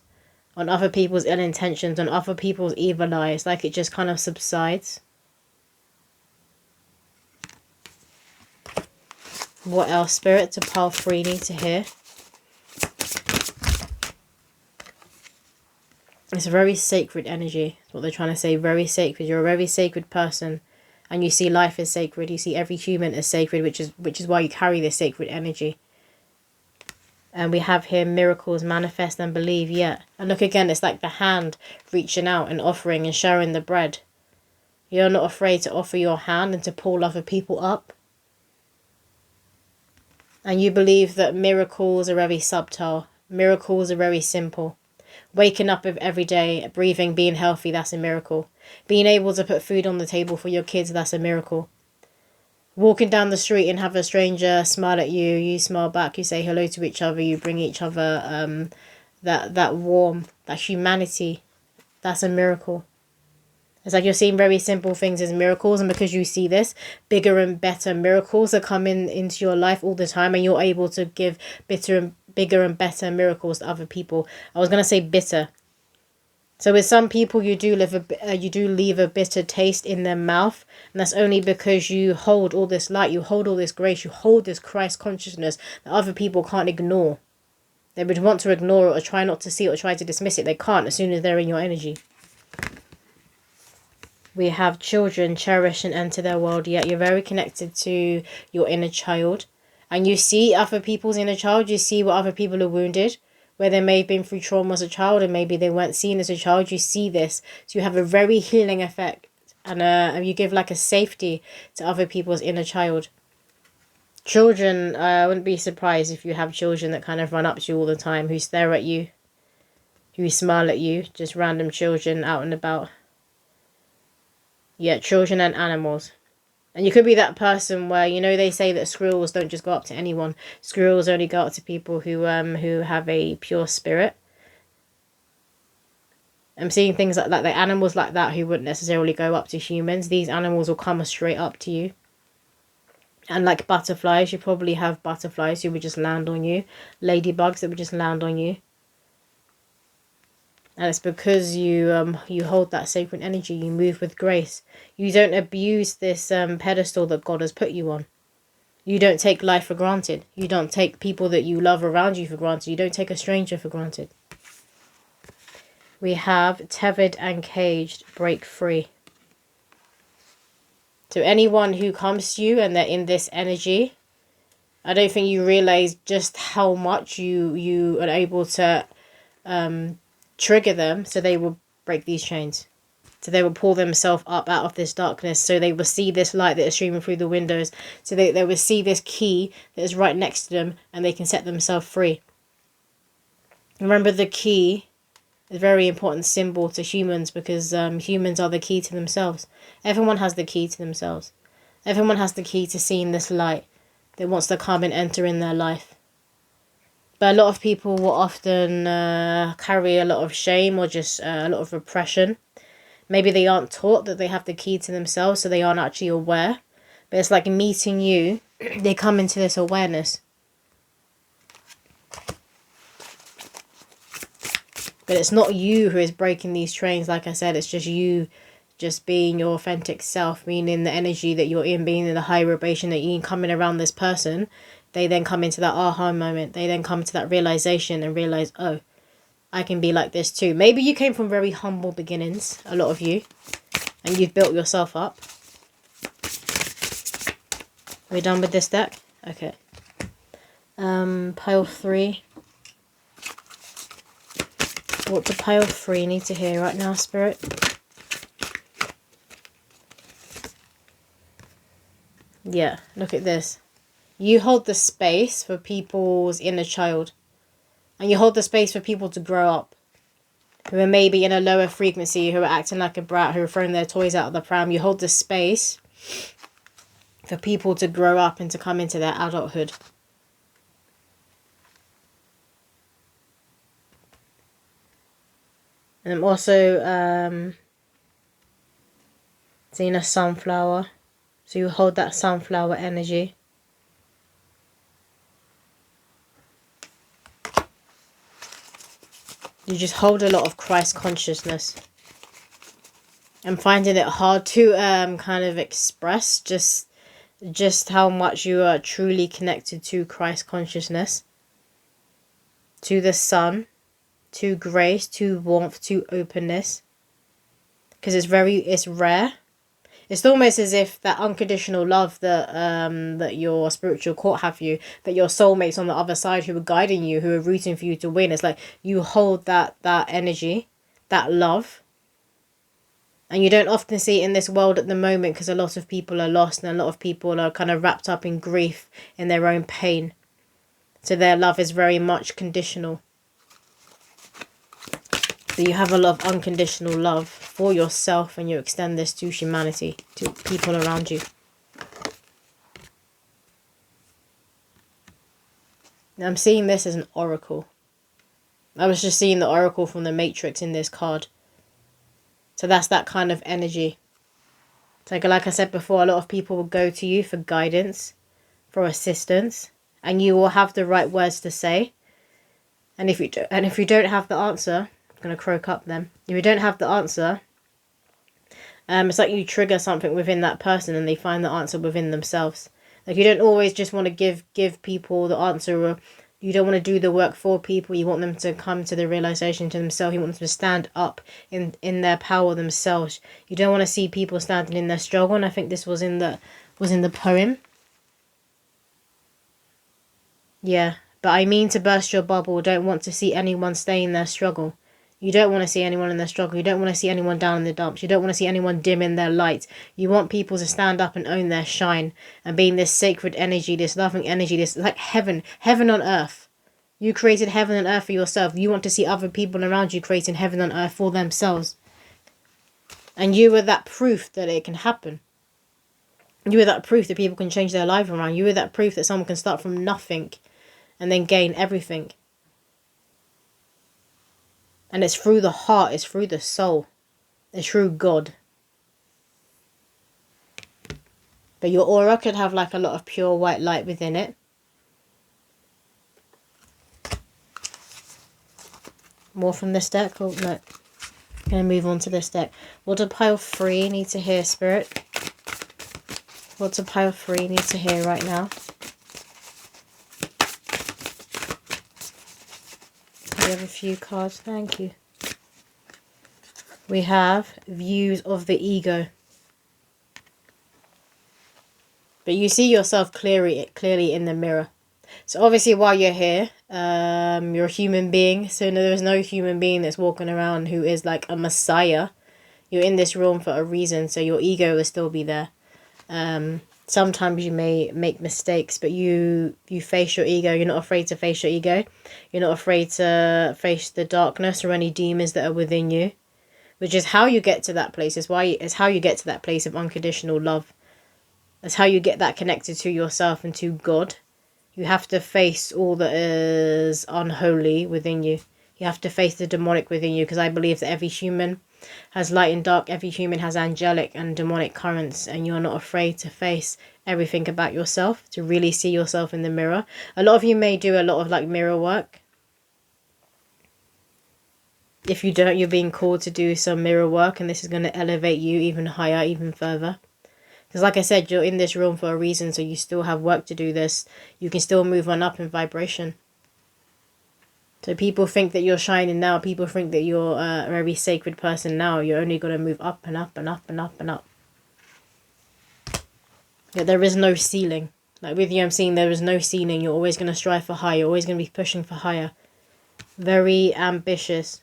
on other people's ill intentions, on other people's evil eyes. Like, it just kind of subsides. What else, Spirit, to pile 3 need to hear? It's a very sacred energy. That's what they're trying to say. Very sacred. You're a very sacred person. And you see life as sacred. You see every human as sacred, which is why you carry this sacred energy. And we have here miracles manifest and believe. Yeah. And look again, it's like the hand reaching out and offering and sharing the bread. You're not afraid to offer your hand and to pull other people up. And you believe that miracles are very subtle. Miracles are very simple. Waking up every day, breathing, being healthy, that's a miracle. Being able to put food on the table for your kids, that's a miracle. Walking down the street and have a stranger smile at you, you smile back, you say hello to each other, you bring each other that warmth, that humanity, that's a miracle. It's like you're seeing very simple things as miracles, and because you see this, bigger and better miracles are coming into your life all the time, and you're able to give bigger and better miracles to other people. I was going to say bitter. So with some people, you do leave a bitter taste in their mouth, and that's only because you hold all this light, you hold all this grace, you hold this Christ consciousness that other people can't ignore. They would want to ignore it or try not to see it or try to dismiss it. They can't as soon as they're in your energy. We have children cherish and enter their world. Yet you're very connected to your inner child. And you see other people's inner child. You see what other people are wounded. Where they may have been through trauma as a child. And maybe they weren't seen as a child. You see this. So you have a very healing effect. And you give like a safety to other people's inner child. Children, I wouldn't be surprised if you have children that kind of run up to you all the time. Who stare at you. Who smile at you. Just random children out and about. Yeah, children and animals. And you could be that person where, you know, they say that squirrels don't just go up to anyone. Squirrels only go up to people who have a pure spirit. I'm seeing things like that. Like animals like that who wouldn't necessarily go up to humans. These animals will come straight up to you. And like butterflies, you probably have butterflies who would just land on you. Ladybugs that would just land on you. And it's because you hold that sacred energy. You move with grace. You don't abuse this pedestal that God has put you on. You don't take life for granted. You don't take people that you love around you for granted. You don't take a stranger for granted. We have tethered and caged, break free. So anyone who comes to you and they're in this energy, I don't think you realize just how much you are able to trigger them, so they will break these chains. So they will pull themselves up out of this darkness. So they will see this light that is streaming through the windows. So they will see this key that is right next to them, and they can set themselves free. Remember, the key is a very important symbol to humans, because humans are the key to themselves. Everyone has the key to themselves. Everyone has the key to seeing this light that wants to come and enter in their life. But a lot of people will often carry a lot of shame or just a lot of repression. Maybe they aren't taught that they have the key to themselves, so they aren't actually aware. But it's like meeting you, they come into this awareness. But it's not you who is breaking these chains. Like I said, it's just you just being your authentic self, meaning the energy that you're in, being in the high vibration that you're in, coming around this person. They then come into that aha moment. They then come to that realization and realize, oh, I can be like this too. Maybe you came from very humble beginnings, a lot of you, and you've built yourself up. Are we done with this deck? Okay. Pile 3. What do pile 3 need to hear right now, Spirit? Yeah, look at this. You hold the space for people's inner child. And you hold the space for people to grow up. Who are maybe in a lower frequency, who are acting like a brat, who are throwing their toys out of the pram. You hold the space for people to grow up and to come into their adulthood. And I'm also seeing a sunflower. So you hold that sunflower energy. You just hold a lot of Christ consciousness. I'm finding it hard to kind of express just how much you are truly connected to Christ consciousness. To the sun. To grace. To warmth. To openness. Because it's rare. It's almost as if that unconditional love that that your spiritual court have you, that your soulmates on the other side who are guiding you, who are rooting for you to win. It's like you hold that energy, that love. And you don't often see it in this world at the moment because a lot of people are lost and a lot of people are kind of wrapped up in grief, in their own pain. So their love is very much conditional. So you have a lot of unconditional love for yourself, and you extend this to humanity, to people around you. Now I'm seeing this as an oracle. I was just seeing the oracle from the Matrix in this card. So that's that kind of energy. So like I said before, a lot of people will go to you for guidance, for assistance, and you will have the right words to say. And if you don't have the answer, I'm gonna croak up then. If you don't have the answer, it's like you trigger something within that person and they find the answer within themselves. Like you don't always just want to give people the answer, or you don't want to do the work for people. You want them to come to the realization to themselves. You want them to stand up in their power themselves. You don't want to see people standing in their struggle. And I think this was in the poem. Yeah, but I mean to burst your bubble. Don't want to see anyone stay in their struggle. You don't want to see anyone in their struggle. You don't want to see anyone down in the dumps. You don't want to see anyone dim in their light. You want people to stand up and own their shine and be in this sacred energy, this loving energy, this like heaven on earth. You created heaven and earth for yourself. You want to see other people around you creating heaven on earth for themselves. And you are that proof that it can happen. You are that proof that people can change their life around. You are that proof that someone can start from nothing and then gain everything. And it's through the heart, it's through the soul, it's through God. But your aura could have like a lot of pure white light within it. More from this deck? Oh, no. I'm going to move on to this deck. What do pile 3 need to hear, Spirit? What do pile 3 need to hear right now? We have a few cards, thank you. We have views of the ego. But you see yourself clearly in the mirror. So obviously while you're here, you're a human being. So there's no human being that's walking around who is like a messiah. You're in this room for a reason, so your ego will still be there. Sometimes you may make mistakes, but you face your ego. You're not afraid to face your ego. You're not afraid to face the darkness or any demons that are within you, which is how you get to that place. It's how you get to that place of unconditional love. That's how you get that connected to yourself and to God. You have to face all that is unholy within you. You have to face the demonic within you, because I believe that every human has light and dark. Every human has angelic and demonic currents, and you're not afraid to face everything about yourself, to really see yourself in the mirror. A lot of you may do a lot of like mirror work. If you don't, you're being called to do some mirror work, and this is going to elevate you even higher, even further. Because like I said, you're in this room for a reason, so you still have work to do this. You can still move on up in vibration. So people think that you're shining now. People think that you're a very sacred person now. You're only going to move up and up and up and up and up. Yet there is no ceiling. Like with you, I'm seeing there is no ceiling. You're always going to strive for higher. You're always going to be pushing for higher. Very ambitious.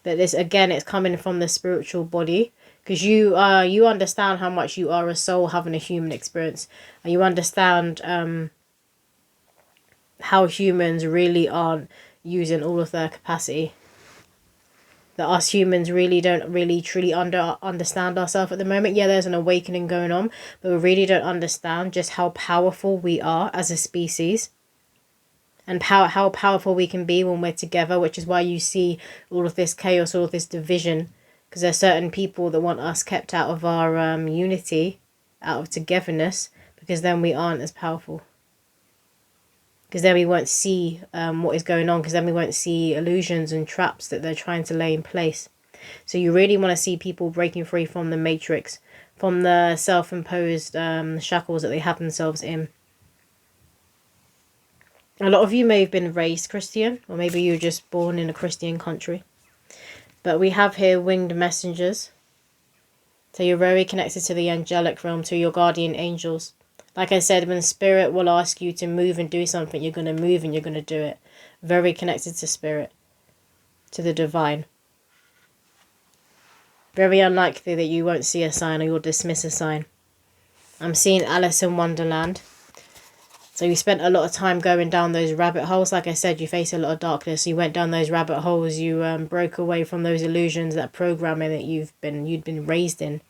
But this, again, it's coming from the spiritual body. Because you understand how much you are a soul having a human experience. And you understand how humans really aren't using all of their capacity. That us humans really don't truly understand ourselves at the moment. Yeah, there's an awakening going on, but we really don't understand just how powerful we are as a species, and how powerful we can be when we're together, which is why you see all of this chaos, all of this division, because there's certain people that want us kept out of our unity, out of togetherness, because then we aren't as powerful. Because then we won't see what is going on. Because then we won't see illusions and traps that they're trying to lay in place. So you really want to see people breaking free from the matrix. From the self-imposed shackles that they have themselves in. A lot of you may have been raised Christian. Or maybe you were just born in a Christian country. But we have here winged messengers. So you're very connected to the angelic realm, to your guardian angels. Like I said, when spirit will ask you to move and do something, you're going to move and you're going to do it. Very connected to spirit, to the divine. Very unlikely that you won't see a sign or you'll dismiss a sign. I'm seeing Alice in Wonderland. So you spent a lot of time going down those rabbit holes. Like I said, you face a lot of darkness. You went down those rabbit holes. You broke away from those illusions, that programming that you'd been raised in.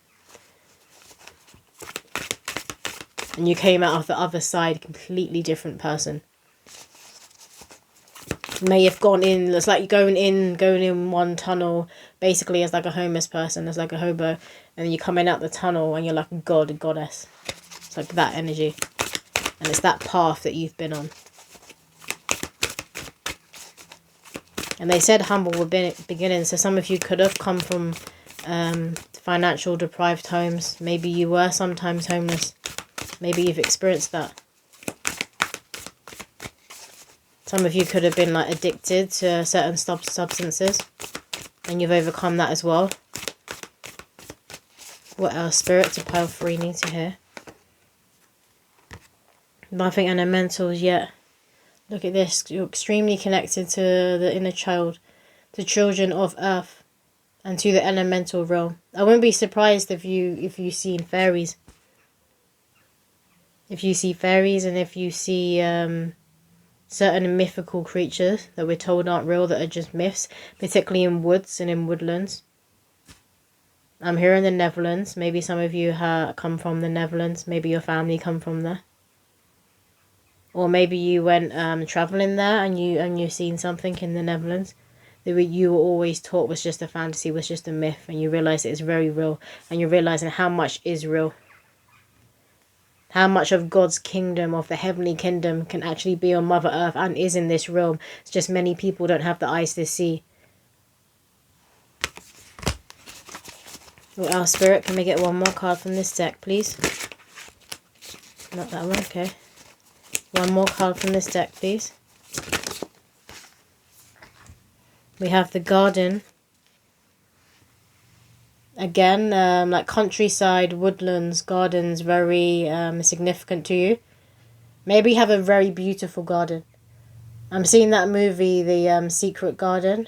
And you came out of the other side a completely different person. You may have gone in, it's like you're going in one tunnel, basically as like a homeless person, as like a hobo. And then you're coming out the tunnel and you're like a god, a goddess. It's like that energy. And it's that path that you've been on. And they said humble beginnings. So some of you could have come from financial deprived homes. Maybe you were sometimes homeless. Maybe you've experienced that. Some of you could have been like addicted to certain substances. And you've overcome that as well. What else? Spirit to pile 3 need to hear. Nothing elementals yet. Look at this. You're extremely connected to the inner child. The children of earth. And to the elemental realm. I wouldn't be surprised if you've seen fairies. If you see fairies and if you see certain mythical creatures that we're told aren't real, that are just myths, particularly in woods and in woodlands. I'm here in the Netherlands. Maybe some of you come from the Netherlands. Maybe your family come from there. Or maybe you went travelling there and you've seen something in the Netherlands that you were always taught was just a fantasy, was just a myth, and you realise it's very real, and you're realising how much is real. How much of God's kingdom, of the heavenly kingdom, can actually be on Mother Earth and is in this realm. It's just many people don't have the eyes to see. What else, Spirit? Can we get one more card from this deck, please? Not that one, okay. One more card from this deck, please. We have the garden. Again, like countryside, woodlands, gardens, very significant to you. Maybe you have a very beautiful garden. I'm seeing that movie, The Secret Garden.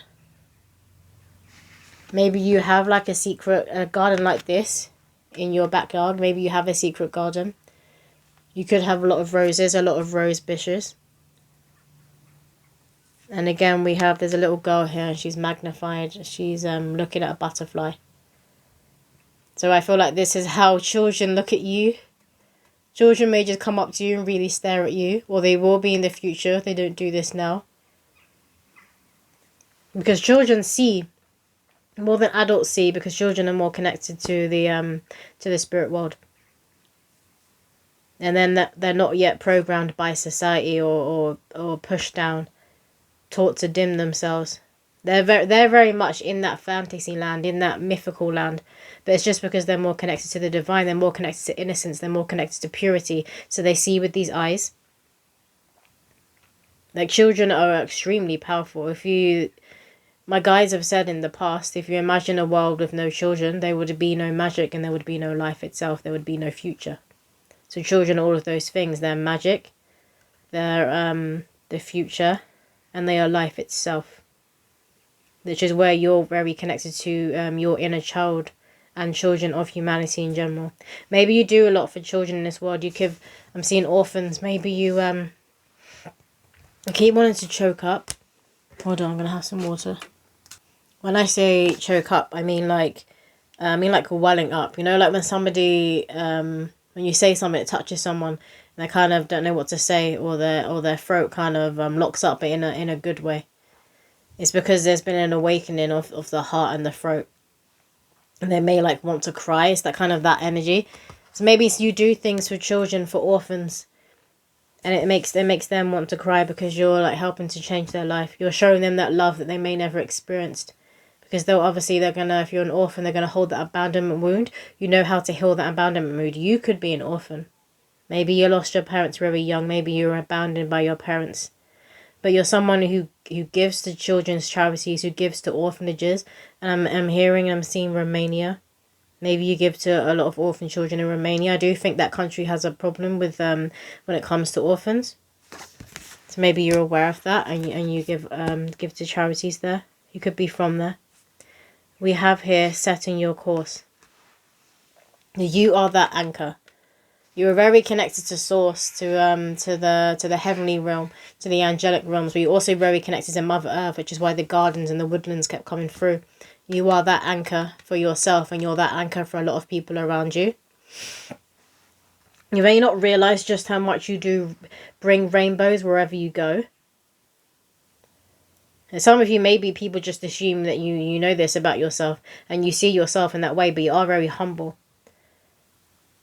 Maybe you have like a secret garden like this in your backyard. Maybe you have a secret garden. You could have a lot of roses, a lot of rose bushes. And again, there's a little girl here and she's magnified. She's looking at a butterfly. So I feel like this is how children look at you. Children may just come up to you and really stare at you. Or they will be in the future if they don't do this now. Because children see more than adults see, because children are more connected to the spirit world. And then they're not yet programmed by society or pushed down, taught to dim themselves. They're very much in that fantasy land, in that mythical land. But it's just because they're more connected to the divine, they're more connected to innocence, they're more connected to purity. So they see with these eyes. Like, children are extremely powerful. My guides have said in the past, if you imagine a world with no children, there would be no magic and there would be no life itself. There would be no future. So children are all of those things. They're magic, they're the future, and they are life itself. Which is where you're very connected to your inner child and children of humanity in general. Maybe you do a lot for children in this world. I'm seeing orphans. Maybe you I keep wanting to choke up. Hold on, I'm gonna have some water. When I say choke up, I mean like welling up. You know, like when somebody when you say something, it touches someone, and they kind of don't know what to say, or their throat kind of locks up, but in a good way. It's because there's been an awakening of the heart and the throat. And they may like want to cry. It's that energy. So maybe you do things for children, for orphans. And it makes them want to cry because you're like helping to change their life. You're showing them that love that they may never experienced. Because they're gonna, if you're an orphan, they're gonna hold that abandonment wound. You know how to heal that abandonment wound. You could be an orphan. Maybe you lost your parents very young. Maybe you were abandoned by your parents. But you're someone who gives to children's charities, who gives to orphanages. And I'm seeing Romania. Maybe you give to a lot of orphan children in Romania. I do think that country has a problem with when it comes to orphans. So maybe you're aware of that, and you give to charities there. You could be from there. We have here setting your course. You are that anchor. You are very connected to source, to the heavenly realm, to the angelic realms. But you're also very connected to Mother Earth, which is why the gardens and the woodlands kept coming through. You are that anchor for yourself, and you're that anchor for a lot of people around you. You may not realize just how much you do bring rainbows wherever you go. And some of you, maybe people just assume that you know this about yourself, and you see yourself in that way, but you are very humble.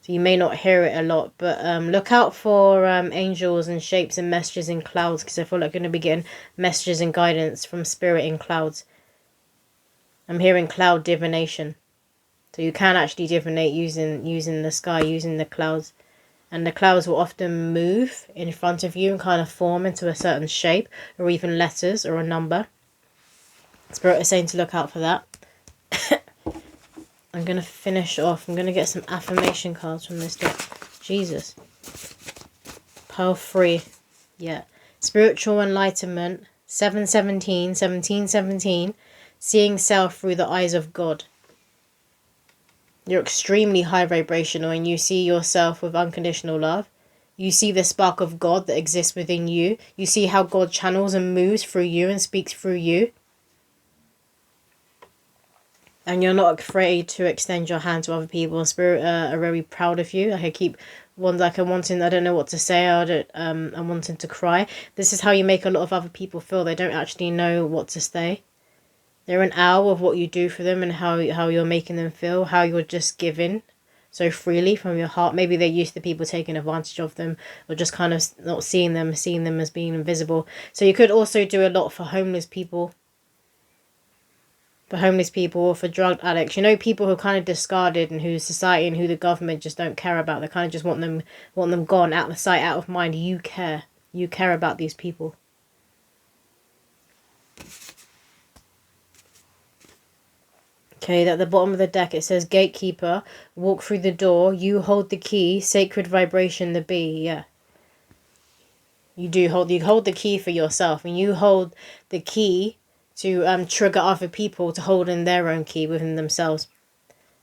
So you may not hear it a lot, but look out for angels and shapes and messages in clouds, because I feel like you're going to be getting messages and guidance from spirit in clouds. I'm hearing cloud divination. So you can actually divinate using the sky, using the clouds. And the clouds will often move in front of you and kind of form into a certain shape, or even letters or a number. Spirit is saying to look out for that. I'm going to finish off. I'm going to get some affirmation cards from this deck. Jesus. Pile 3. Yeah. Spiritual enlightenment. 717. 1717. Seeing self through the eyes of God. You're extremely high vibrational, and you see yourself with unconditional love. You see the spark of God that exists within you. You see how God channels and moves through you and speaks through you. And you're not afraid to extend your hand to other people. Spirit are very proud of you. Like I keep wanting, I don't know what to say. I'm wanting to cry. This is how you make a lot of other people feel. They don't actually know what to say. They're in awe of what you do for them and how you're making them feel. How you're just giving so freely from your heart. Maybe they're used to people taking advantage of them, or just kind of not seeing them as being invisible. So you could also do a lot for homeless people. For homeless people, or for drug addicts. You know, people who are kind of discarded, and who society and who the government just don't care about. They kind of just want them gone, out of sight, out of mind. You care. You care about these people. Okay, at the bottom of the deck it says gatekeeper, walk through the door, you hold the key, sacred vibration, the bee. Yeah. You hold the key for yourself, and you hold the key to trigger other people to hold in their own key within themselves.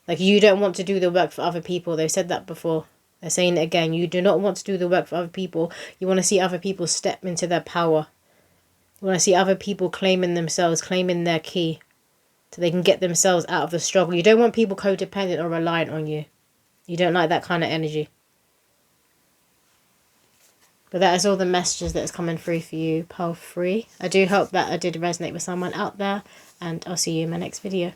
Like, you don't want to do the work for other people. They've said that before. They're saying it again. You do not want to do the work for other people. You want to see other people step into their power. You want to see other people claiming themselves, claiming their key, so they can get themselves out of the struggle. You don't want people codependent or reliant on you. You don't like that kind of energy. But that is all the messages that is coming through for you, pile 3. I do hope that I did resonate with someone out there, and I'll see you in my next video.